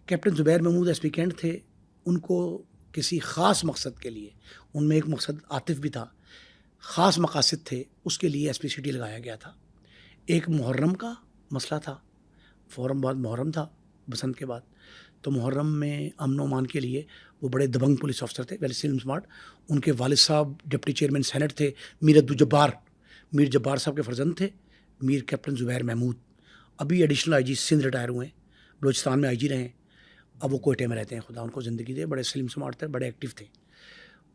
Captain Zubair Mahmood S P Kent تھے. ان کو کسی خاص مقصد کے لیے، ان میں ایک مقصد عاطف بھی تھا، خاص مقاصد تھے، اس کے لیے ایس پی سٹی لگایا گیا تھا. ایک محرم کا مسئلہ تھا. فوراً بعد محرم تھا بسنت کے بعد. تو محرم میں امن و امان کے لیے وہ بڑے دبنگ پولیس آفسر تھے، ویری اسمارٹ. ان کے والد صاحب ڈپٹی چیئرمین سینٹ تھے، میر جبار صاحب کے فرزند تھے میر کیپٹن زبیر محمود. ابھی additional I G Sindh retire ہوئے ہیں، بلوچستان میں آئی جی رہے ہیں. اب وہ کوئٹے میں رہتے ہیں. خدا ان کو زندگی دے. بڑے سلیم سمارٹ تھے، بڑے ایکٹیو تھے.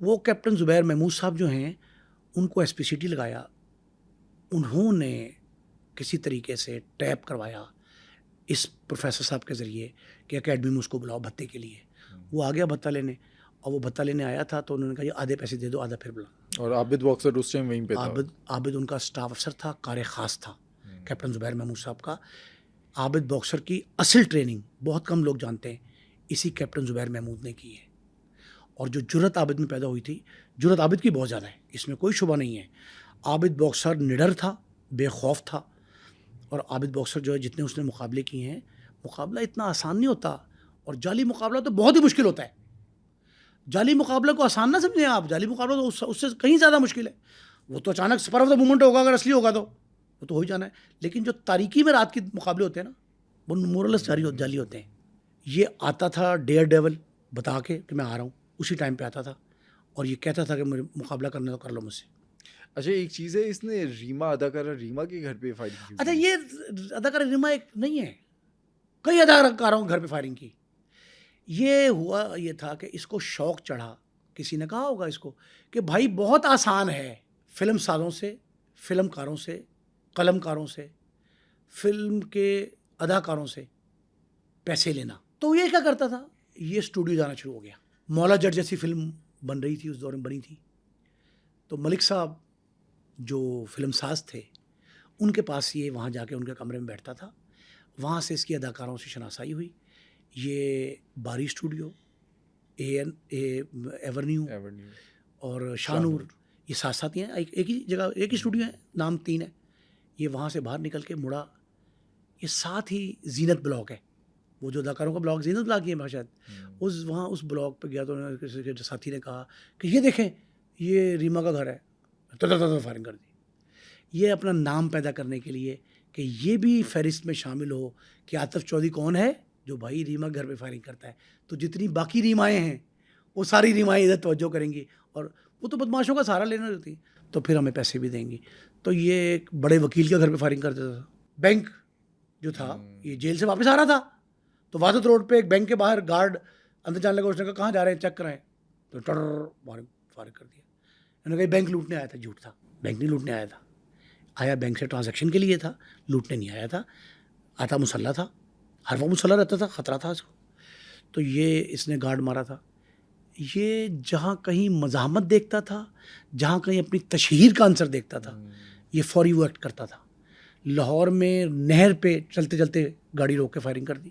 وہ کیپٹن زبیر محمود صاحب جو ہیں، ان کو ایس پی سٹی لگایا. انہوں نے کسی طریقے سے ٹیپ کروایا اس پروفیسر صاحب کے ذریعے کہ اکیڈمی میں اس کو بلاؤ بھتے کے لیے. وہ آ گیا بھتہ لینے، اور وہ بھتہ لینے آیا تھا تو انہوں نے کہا یہ آدھے پیسے دے دو، آدھا پھر بلا. اور عابد باکسر اس ٹائم وہیں پہ تھا. عابد ان کا اسٹاف افسر تھا، کار خاص تھا کیپٹن زبیر محمود صاحب کا. عابد باکسر کی اصل ٹریننگ بہت کم لوگ جانتے ہیں، اسی کیپٹن زبیر محمود نے کی ہے. اور جو جرت عابد میں پیدا ہوئی تھی، جرت عابد کی بہت زیادہ ہے، اس میں کوئی شبہ نہیں ہے. عابد باکسر نڈر تھا، بے خوف تھا. اور عابد باکسر جو ہے جتنے اس نے مقابلے کیے ہیں، مقابلہ اتنا آسان نہیں ہوتا. اور جعلی مقابلہ تو بہت ہی مشکل ہوتا ہے. جعلی مقابلہ کو آسان نہ سمجھیں آپ. جعلی مقابلہ تو اس سے کہیں زیادہ مشکل ہے. وہ تو اچانک سپر آف دا مومنٹ ہوگا، اگر اصلی ہوگا تو وہ تو ہو ہی جانا ہے. لیکن جو تاریکی میں رات کے مقابلے ہوتے ہیں نا، وہ مورلس جعلی ہوتے ہیں. یہ آتا تھا ڈیئر ڈیول بتا کے کہ میں آ رہا ہوں، اسی ٹائم پہ آتا تھا اور یہ کہتا تھا کہ مجھے مقابلہ کرنا تو کر لو مجھ سے. اچھا ایک چیز ہے، اس نے ریما اداکارہ ریما کے گھر پہ فائرنگ کی. اچھا یہ اداکارہ ریما ایک نہیں ہے، کئی اداکاروں کے گھر پہ فائرنگ کی. یہ ہوا یہ تھا کہ اس کو شوق چڑھا، کسی نے کہا ہوگا اس کو کہ بھائی بہت آسان ہے فلم سازوں سے، فلم کاروں سے، قلم کاروں سے، فلم کے اداکاروں سے پیسے لینا. تو یہ کیا کرتا تھا، یہ اسٹوڈیو جانا شروع ہو گیا. مولا جٹ جیسی فلم بن رہی تھی اس دور میں، بنی تھی. تو ملک صاحب جو فلم ساز تھے، ان کے پاس یہ وہاں جا کے ان کے کمرے میں بیٹھتا تھا. وہاں سے اس کی اداکاروں سے شناسائی ہوئی. یہ باری اسٹوڈیو، ایورنیو اور شاہنور، یہ ساتھ ساتھ ہیں، ایک ہی جگہ، ایک ہی اسٹوڈیو ہے، نام 3 ہے. یہ وہاں سے باہر نکل کے مڑا. یہ ساتھ ہی زینت بلاک ہے، وہ جو اداکاروں کا بلاگ زینت بلاگ کی ہے شاید، اس بلاگ پہ گیا تو کسی کے ساتھی نے کہا کہ یہ دیکھیں یہ ریما کا گھر ہے، تو فائرنگ کر دی. یہ اپنا نام پیدا کرنے کے لیے کہ یہ بھی فہرست میں شامل ہو کہ عاطف چودھری کون ہے جو بھائی ریما گھر پہ فائرنگ کرتا ہے. تو جتنی باقی ریمائیں ہیں وہ ساری ریمائیں ادھر توجہ کریں گی، اور وہ تو بدماشوں کا سہارا لینے ہوتی تو پھر ہمیں پیسے بھی دیں گی. تو یہ ایک بڑے وکیل کے گھر پہ فائرنگ کر دیتا تھا. بینک جو تھا یہ جیل سے واپس آ رہا تھا تو وادت روڈ پہ ایک بینک کے باہر گارڈ اندر جانے لگا، اس نے کہا کہاں جا رہے ہیں چیک کرائیں، تو فارغ کر دیا. انہوں نے کہا بینک لوٹنے آیا تھا. جھوٹ تھا، بینک نہیں لوٹنے آیا تھا، آیا بینک سے ٹرانزیکشن کے لیے تھا، لوٹنے نہیں آیا تھا. آتا مسلح تھا، ہر وقت مسلح رہتا تھا، خطرہ تھا اس کو. تو یہ اس نے گارڈ مارا تھا. یہ جہاں کہیں مزاحمت دیکھتا تھا، جہاں کہیں اپنی تشہیر کا عنصر دیکھتا تھا، یہ فوری وہ ایکٹ کرتا تھا. لاہور میں نہر پہ چلتے چلتے گاڑی روک کے فائرنگ کر دی.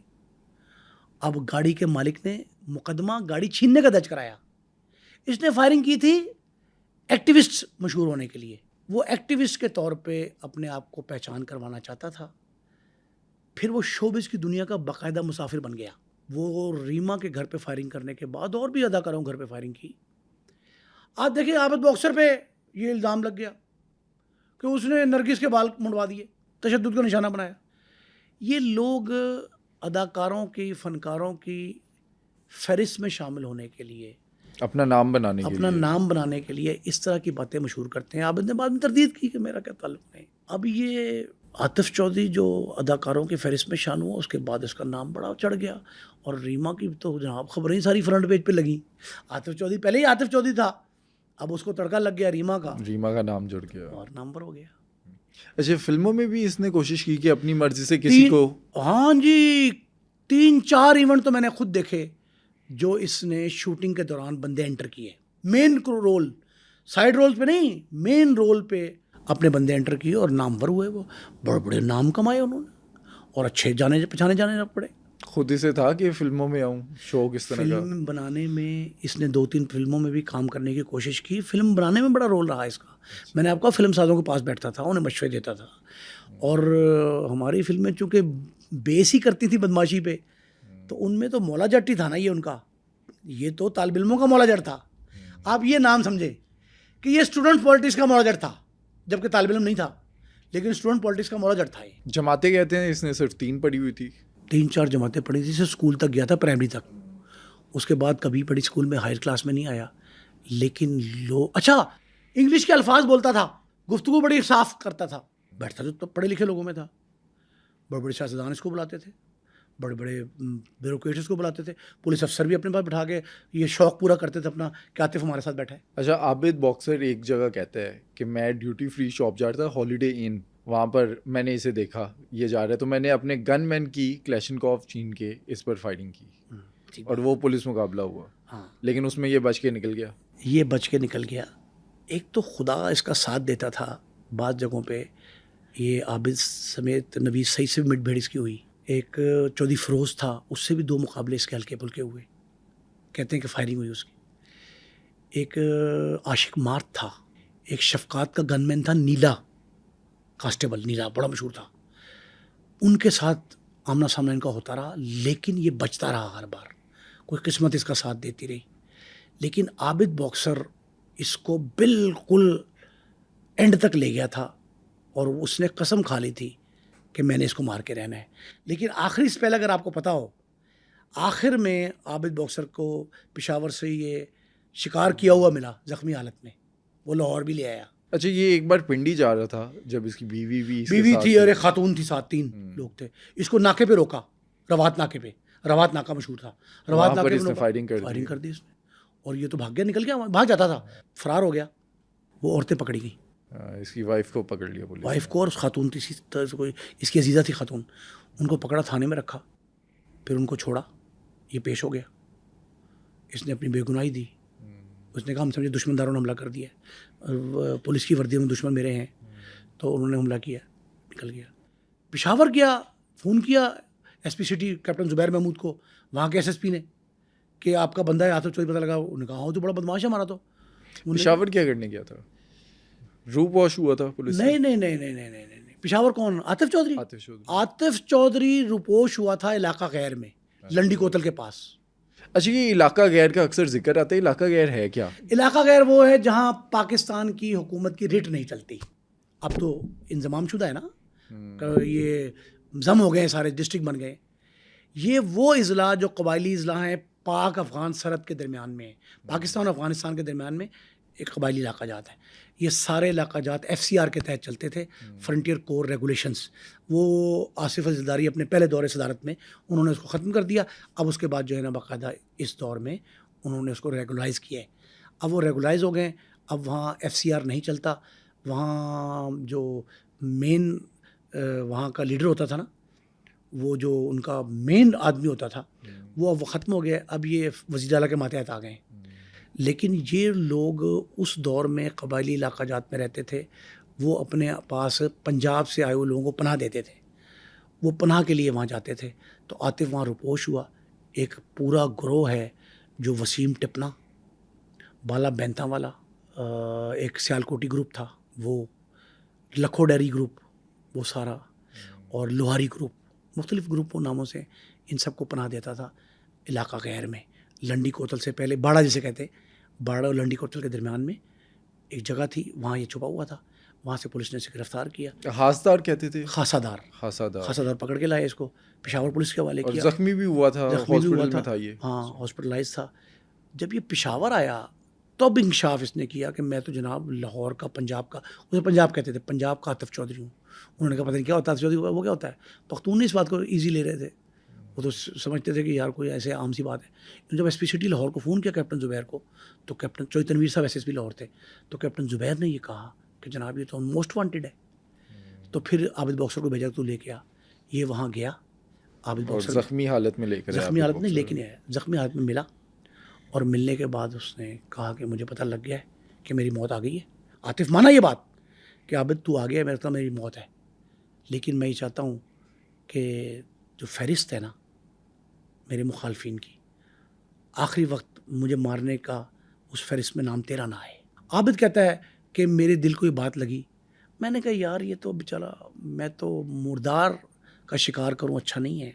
اب گاڑی کے مالک نے مقدمہ گاڑی چھیننے کا درج کرایا. اس نے فائرنگ کی تھی ایکٹیوسٹ مشہور ہونے کے لیے، وہ ایکٹیوسٹ کے طور پہ اپنے آپ کو پہچان کروانا چاہتا تھا. پھر وہ شوبز کی دنیا کا باقاعدہ مسافر بن گیا. وہ ریما کے گھر پہ فائرنگ کرنے کے بعد اور بھی اداکاروں گھر پہ فائرنگ کی. آپ دیکھیں عابد باکسر پہ یہ الزام لگ گیا کہ اس نے نرگس کے بال منڈوا دیے، تشدد کا نشانہ بنایا. یہ لوگ اداکاروں کی، فنکاروں کی فہرست میں شامل ہونے کے لیے، اپنا نام بنانے کے لیے اس طرح کی باتیں مشہور کرتے ہیں. عابد نے بعد میں تردید کی کہ میرا کیا تعلق نہیں. اب یہ عاطف چودھری جو اداکاروں کی فہرست میں شامل ہوا، اس کے بعد اس کا نام بڑا چڑھ گیا. اور ریما کی تو جناب خبریں ساری فرنٹ پیج پہ لگیں. عاطف چودھری پہلے ہی عاطف چودھری تھا، اب اس کو تڑکا لگ گیا ریما کا نام جڑ گیا اور نام پر ہو گیا. اچھا، فلموں میں بھی اس نے کوشش کی کہ اپنی مرضی سے کسی کو، ہاں جی 3-4 ایونٹ تو میں نے خود دیکھے جو اس نے شوٹنگ کے دوران بندے انٹر کیے. مین رول، سائیڈ رول پہ نہیں، مین رول پہ اپنے بندے انٹر کیے اور نامور ہوئے. وہ بڑے بڑے نام کمائے انہوں نے اور اچھے جانے پہچانے جانے پڑے. خود ہی سے تھا کہ فلموں میں آؤں، شوق اس طرح کا. فلم بنانے میں اس نے 2-3 فلموں میں بھی کام کرنے کی کوشش کی. فلم بنانے میں بڑا رول رہا اس کا. میں نے آپ کو فلم سازوں کے پاس بیٹھتا تھا، انہیں مشورے دیتا تھا. اور ہماری فلمیں چونکہ بیس ہی کرتی تھی بدماشی پہ، تو ان میں تو مولا جٹ ہی تھا نا. یہ ان کا، یہ تو طالب علموں کا مولا جٹ تھا. آپ یہ نام سمجھیں کہ یہ اسٹوڈنٹ پالیٹکس کا مولا جٹ تھا، جبکہ طالب علم نہیں تھا، لیکن اسٹوڈنٹ پالیٹکس کا مولا جٹ تھا. یہ جماعتیں کہتے ہیں اس نے صرف 3 پڑھی ہوئی تھی. 3-4 جماعتیں پڑھی تھی. اسکول تک گیا تھا، پرائمری تک. اس کے بعد کبھی پڑھی اسکول میں، ہائر کلاس میں نہیں آیا. لیکن اچھا انگلش کے الفاظ بولتا تھا، گفتگو بڑی صاف کرتا تھا. بیٹھتا تو پڑھے لکھے لوگوں میں تھا. بڑے بڑے سیاستدان اس کو بلاتے تھے، بڑے بڑے بیوروکریٹس کو بلاتے تھے. پولیس افسر بھی اپنے پاس بٹھا کے یہ شوق پورا کرتے تھے اپنا کہ عاطف ہمارے ساتھ بیٹھا ہے. اچھا، عابد باکسر ایک جگہ کہتا ہے کہ میں ڈیوٹی فری شاپ جا رہا تھا، ہالیڈے ان، وہاں پر میں نے اسے دیکھا یہ جا رہا ہے، تو میں نے اپنے گن مین کی کلیشنکوف چھین کے اس پر فائرنگ کی اور وہ پولیس مقابلہ ہوا. ہاں، لیکن اس میں یہ بچ کے نکل گیا. یہ بچ کے نکل گیا. ایک تو خدا اس کا ساتھ دیتا تھا. بعض جگہوں پہ یہ عابد سمیت نویز صحیح سے مٹ بھیڑ اس کی ہوئی. ایک چودھری فروز تھا، اس سے بھی 2 مقابلے اس کے ہلکے پھلکے ہوئے، کہتے ہیں کہ فائرنگ ہوئی اس کی. ایک عاشق مارت تھا. ایک شفقات کا گن مین تھا، نیلا کانسٹیبل، نیلا بڑا مشہور تھا. ان کے ساتھ آمنا سامنا ان کا ہوتا رہا، لیکن یہ بچتا رہا. ہر بار کوئی قسمت اس کا ساتھ دیتی رہی. لیکن عابد باکسر اس کو بالکل اینڈ تک لے گیا تھا اور اس نے قسم کھا لی تھی کہ میں نے اس کو مار کے رہنا ہے. لیکن آخری اسپیل اگر آپ کو پتا ہو، آخر میں عابد باکسر کو پشاور سے یہ شکار کیا ہوا ملا زخمی حالت میں، وہ لاہور بھی لے آیا. اچھا، یہ ایک بار پنڈی جا رہا تھا جب اس کی بیوی تھی اور ایک خاتون تھی، ساتھ 3 لوگ تھے. اس کو ناکے پہ روکا، روات ناکے پہ. روات ناکہ مشہور تھا، روات ناکے پہ فائرنگ کر دی اس نے. اور یہ تو بھاگ گیا، نکل گیا، بھاگ جاتا تھا، فرار ہو گیا. وہ عورتیں پکڑی گئیں، اس کی وائف کو پکڑ لیا پولیس. وائف کو، اور خاتون تھی کوئی اس کی عزیزہ تھی خاتون، ان کو پکڑا، تھانے میں رکھا. پھر ان کو چھوڑا، یہ پیش ہو گیا. اس نے اپنی بے گناہی دی. اس نے کہا ہم سمجھے دشمنداروں نے حملہ کر دیا، پولیس کی وردی میں دشمن میرے ہیں، تو انہوں نے حملہ کیا. نکل گیا. پشاور گیا، فون کیا S P city captain Zubair Mahmood کو، وہاں کے ایس ایس پی نے، کہ آپ کا بندہ ہے عاطف چودھری، پتہ لگا. انہوں نے کہا ہاں تو بڑا بدماش ہے ہمارا. تو پشاور کیا کرنے گیا تھا؟ روپ واش ہوا تھا پولیس؟ نہیں، پشاور کون؟ عاطف چودھری. عاطف چودھری. عاطف چودھری روپوش ہوا تھا علاقہ غیر میں, لنڈی کوتل کے پاس. اچھا, یہ علاقہ غیر کا اکثر ذکر آتا ہے, علاقہ غیر ہے کیا؟ علاقہ غیر وہ ہے جہاں پاکستان کی حکومت کی ریٹ نہیں چلتی. اب تو انضمام شدہ ہے نا, یہ ضم ہو گئے, سارے ڈسٹرکٹ بن گئے. یہ وہ اضلاع جو قبائلی اضلاع ہیں پاک افغان سرحد کے درمیان میں, پاکستان اور افغانستان کے درمیان میں ایک قبائلی علاقہ جات ہے. یہ سارے علاقہ جات ایف سی آر کے تحت چلتے تھے, فرنٹیئر کور ریگولیشنز. وہ آصف الزرداری اپنے پہلے دور صدارت میں انہوں نے اس کو ختم کر دیا. اب اس کے بعد جو ہے نا باقاعدہ اس دور میں انہوں نے اس کو ریگولائز کیا ہے. اب وہ ریگولائز ہو گئے. اب وہاں ایف سی آر نہیں چلتا. وہاں جو مین وہاں کا لیڈر ہوتا تھا نا, وہ جو ان کا مین آدمی ہوتا تھا, وہ اب ختم ہو گیا. اب یہ وزیر اعلیٰ کے ماتحت آ گئے ہیں. لیکن یہ لوگ اس دور میں قبائلی علاقہ جات میں رہتے تھے. وہ اپنے پاس پنجاب سے آئے ہوئے لوگوں کو پناہ دیتے تھے. وہ پناہ کے لیے وہاں جاتے تھے. تو عاطف وہاں روپوش ہوا. ایک پورا گروہ ہے جو وسیم ٹپنا, بالا بینتا والا, ایک سیالکوٹی گروپ تھا, وہ لکھو ڈیری گروپ, وہ سارا, اور لوہاری گروپ, مختلف گروپوں ناموں سے ان سب کو پناہ دیتا تھا علاقہ غیر میں. لنڈی کوتل سے پہلے باڑہ جسے کہتے, باڑہ اور لنڈی کوتل کے درمیان میں ایک جگہ تھی, وہاں یہ چھپا ہوا تھا. وہاں سے پولیس نے اسے گرفتار کیا. ہاسدار کہتے تھے, خاصا دار پکڑ کے لائے اس کو, پشاور پولیس کے حوالے کیا. زخمی بھی ہوا تھا, ہاسپٹل میں تھا یہ. ہاں, ہاسپٹلائز تھا. جب یہ پشاور آیا تب انکشاف اس نے کیا کہ میں تو جناب لاہور کا, پنجاب کا, اسے پنجاب کہتے تھے, پنجاب کا عاطف چودھری ہوں. انہوں نے کہا پتہ نہیں کیا ہوتا ہے عاطف چودھری, وہ کیا ہوتا ہے. پختون نے اس بات کو ایزی لے رہے تھے. وہ تو سمجھتے تھے کہ یار کوئی ایسے عام سی بات ہے. جب ایس پی سٹی لاہور کو فون کیا کیپٹن زبیر کو, تو کیپٹن چوئی تنویر صاحب ایس ایس پی لاہور تھے, تو کیپٹن زبیر نے یہ کہا کہ جناب یہ تو موسٹ وانٹیڈ ہے. تو پھر عابد باکسر کو بھیجا, تو لے کے آ. یہ وہاں گیا, عابد باکسر زخمی حالت میں لے کر, زخمی حالت میں لے کے نہیں آیا, زخمی حالت میں ملا. اور ملنے کے بعد اس نے کہا کہ مجھے پتہ لگ گیا ہے کہ میری موت آ گئی ہے. عاطف مانا یہ بات کہ عابد تو آ گیا ہے, میرے تو میری موت ہے, لیکن میں یہ چاہتا ہوں کہ جو فہرست ہے نا میرے مخالفین کی, آخری وقت مجھے مارنے کا اس فہرست میں نام تیرا نہ آئے. عابد کہتا ہے کہ میرے دل کو یہ بات لگی. میں نے کہا یار یہ تو بیچارہ, میں تو مردار کا شکار کروں اچھا نہیں ہے.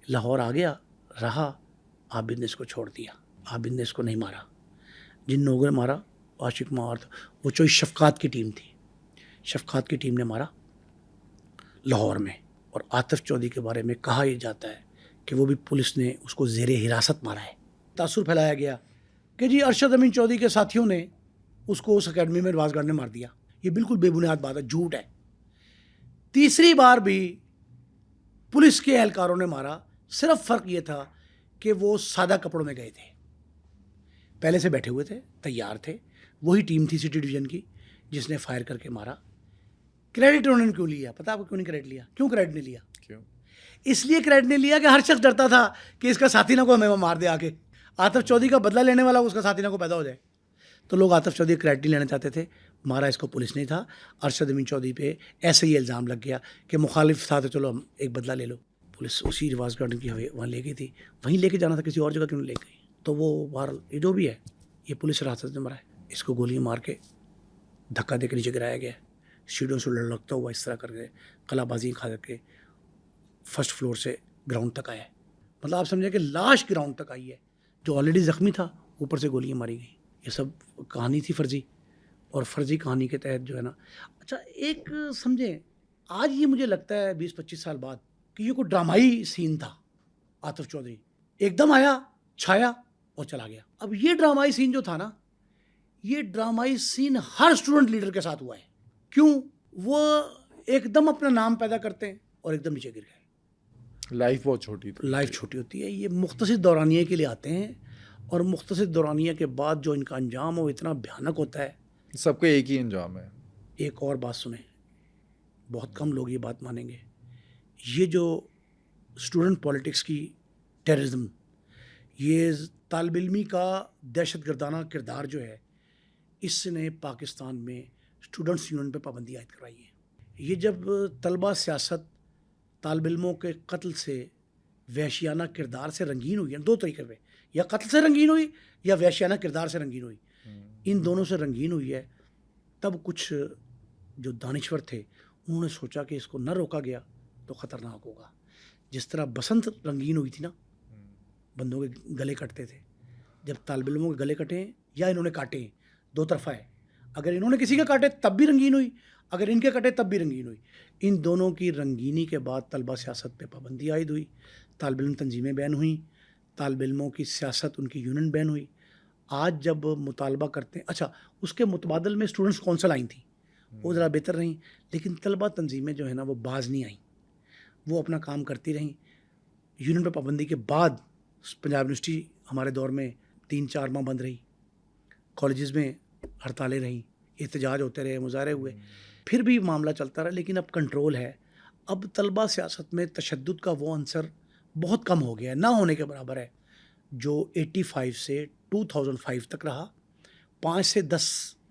لاہور آ گیا, رہا. عابد نے اس کو چھوڑ دیا. عابد نے اس کو نہیں مارا. جن لوگوں نے مارا عاشق مار تھا, وہ چوئی شفقات کی ٹیم تھی. شفقات کی ٹیم نے مارا لاہور میں. اور عاطف چودھری کے بارے میں کہا یہ جاتا ہے کہ وہ بھی پولیس نے اس کو زیر حراست مارا ہے. تاثر پھیلایا گیا کہ جی ارشد امین چودھری کے ساتھیوں نے اس کو اس اکیڈمی میں رواز گارڈ نے مار دیا. یہ بالکل بے بنیاد بات ہے, جھوٹ ہے. تیسری بار بھی پولیس کے اہلکاروں نے مارا. صرف فرق یہ تھا کہ وہ سادہ کپڑوں میں گئے تھے, پہلے سے بیٹھے ہوئے تھے, تیار تھے. وہی ٹیم تھی سٹی ڈویژن کی جس نے فائر کر کے مارا. کریڈٹ انہوں نے کیوں لیا؟ پتا آپ کو کیوں نہیں کریڈٹ لیا؟ کیوں کریڈٹ نہیں لیا؟ کیوں؟ اس لیے کریڈٹ نہیں لیا کہ ہر شخص ڈرتا تھا کہ اس کا ساتھی نہ کو ہمیں مار دے آ کے. عاطف چودھری کا بدلہ لینے والا اس کا ساتھی نہ کو پیدا ہو جائے. تو لوگ عاطف چودھری کریڈٹ نہیں لینا چاہتے تھے. مارا اس کو پولیس نہیں تھا. ارشد امین چودھری پہ ایسے ہی الزام لگ گیا کہ مخالف تھا, تو چلو ہم ایک بدلہ لے لو. پولیس اسی رواز گارڈن کی وہاں لے گئی تھی. وہیں لے کے جانا تھا, کسی اور جگہ کیوں لے گئی. تو وہ بہرحال یہ جو بھی ہے, یہ پولیس حراست میں مرا ہے. اس کو گولیاں مار کے دھکا دے کے نیچے گرایا گیا. سیڑھیوں سے لڑکتا ہوا اس طرح کر کے قلعہ بازی کھا کے فرسٹ فلور سے گراؤنڈ تک آیا ہے. مطلب آپ سمجھیں کہ لاش گراؤنڈ تک آئی ہے. جو آلریڈی زخمی تھا اوپر سے گولیاں ماری گئیں. یہ سب کہانی تھی فرضی, اور فرضی کہانی کے تحت جو ہے نا. اچھا ایک سمجھیں, آج یہ مجھے لگتا ہے 20-25 سال بعد کہ یہ کوئی ڈرامائی سین تھا. عاطف چودھری ایک دم آیا, چھایا اور چلا گیا. اب یہ ڈرامائی سین جو تھا نا, یہ ڈرامائی سین ہر اسٹوڈنٹ لیڈر کے ساتھ ہوا ہے. کیوں؟ وہ ایک دم اپنا نام پیدا کرتے ہیں اور ایک دم نیچے گر گئے. لائف بہت چھوٹی تھی. لائف چھوٹی ہوتی ہے. یہ مختصر دورانیے کے لیے آتے ہیں, اور مختصر دورانیے کے بعد جو ان کا انجام ہو اتنا بھیانک ہوتا ہے. سب کا ایک ہی انجام ہے. ایک اور بات سنیں, بہت کم لوگ یہ بات مانیں گے. یہ جو اسٹوڈنٹ پالیٹکس کی ٹیررزم, یہ طالب علمی کا دہشت گردانہ کردار جو ہے, اس نے پاکستان میں اسٹوڈنٹس یونین پہ پابندی عائد کروائی ہے. یہ جب طلبہ سیاست طالب علموں کے قتل سے, وحشیانہ کردار سے رنگین ہوئی ہے, دو طریقے پہ, یا قتل سے رنگین ہوئی یا وحشیانہ کردار سے رنگین ہوئی, ان دونوں سے رنگین ہوئی ہے, تب کچھ جو دانشور تھے انہوں نے سوچا کہ اس کو نہ روکا گیا تو خطرناک ہوگا. جس طرح بسنت رنگین ہوئی تھی نا, بندوں کے گلے کٹتے تھے, جب طالب علموں کے گلے کٹے یا انہوں نے کاٹے, دو طرفہ ہے. اگر انہوں نے کسی کے کاٹے تب بھی رنگین ہوئی, اگر ان کے کٹے تب بھی رنگین ہوئی. ان دونوں کی رنگینی کے بعد طلبہ سیاست پہ پابندی عائد ہوئی, طالب علم تنظیمیں بین ہوئیں, طالب علموں کی سیاست ان کی یونین بین ہوئی. آج جب مطالبہ کرتے ہیں, اچھا اس کے متبادل میں اسٹوڈنٹس کونسل آئی تھیں, وہ ذرا بہتر رہیں, لیکن طلبہ تنظیمیں جو ہیں نا وہ باز نہیں آئیں, وہ اپنا کام کرتی رہیں. یونین پہ پابندی کے بعد پنجاب یونیورسٹی ہمارے دور میں 3-4 ماہ بند رہی, کالجز میں ہڑتالیں رہیں, احتجاج ہوتے رہے, مظاہرے ہوئے, پھر بھی معاملہ چلتا رہا. لیکن اب کنٹرول ہے. اب طلبہ سیاست میں تشدد کا وہ عنصر بہت کم ہو گیا ہے, نہ ہونے کے برابر ہے, جو 85 سے 2005 تک رہا. 5 سے 10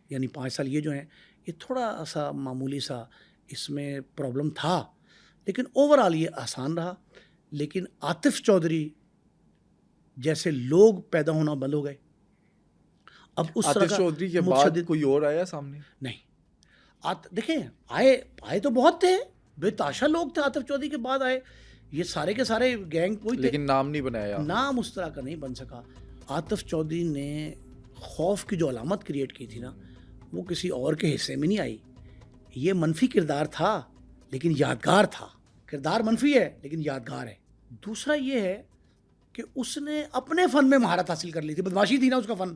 یعنی 5 سال یہ جو ہیں, یہ تھوڑا سا معمولی سا اس میں پرابلم تھا, لیکن اوور آل یہ آسان رہا. لیکن عاطف چودھری جیسے لوگ پیدا ہونا بند ہو گئے. اب اس طرح عاطف کا چودھری کے بعد متشدد کوئی اور آیا سامنے؟ نہیں. دیکھیں آئے تو بہت تھے, بے تاشا لوگ تھے عاطف چودھری کے بعد آئے. یہ سارے کے سارے گینگ کوئی تھے, لیکن نام نہیں بنایا. نام اس طرح کا نہیں بن سکا. عاطف چودھری نے خوف کی جو علامت کریٹ کی تھی نا, وہ کسی اور کے حصے میں نہیں آئی. یہ منفی کردار تھا لیکن یادگار تھا. کردار منفی ہے لیکن یادگار ہے. دوسرا یہ ہے کہ اس نے اپنے فن میں مہارت حاصل کر لی تھی. بدماشی تھی نا اس کا فن,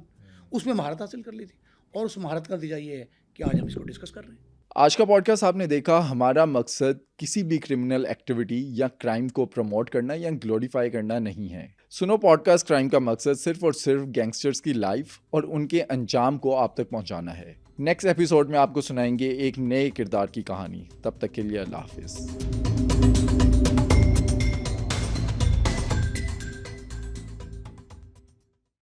اس میں مہارت حاصل کر لی تھی, اور اس مہارت کا نتیجہ یہ ہے کہ آج ہم اس کو ڈسکس کر رہے ہیں. آج کا پوڈ کاسٹ آپ نے دیکھا, ہمارا مقصد کسی بھی کرمنل ایکٹیویٹی یا کرائم کو پروموٹ کرنا یا گلوریفائی کرنا نہیں ہے. سنو پوڈ کاسٹ کرائم کا مقصد صرف اور صرف گینگسٹرز کی لائف اور ان کے انجام کو آپ تک پہنچانا ہے. نیکسٹ ایپیسوڈ میں آپ کو سنائیں گے ایک نئے کردار کی کہانی. تب تک کے لیے اللہ حافظ.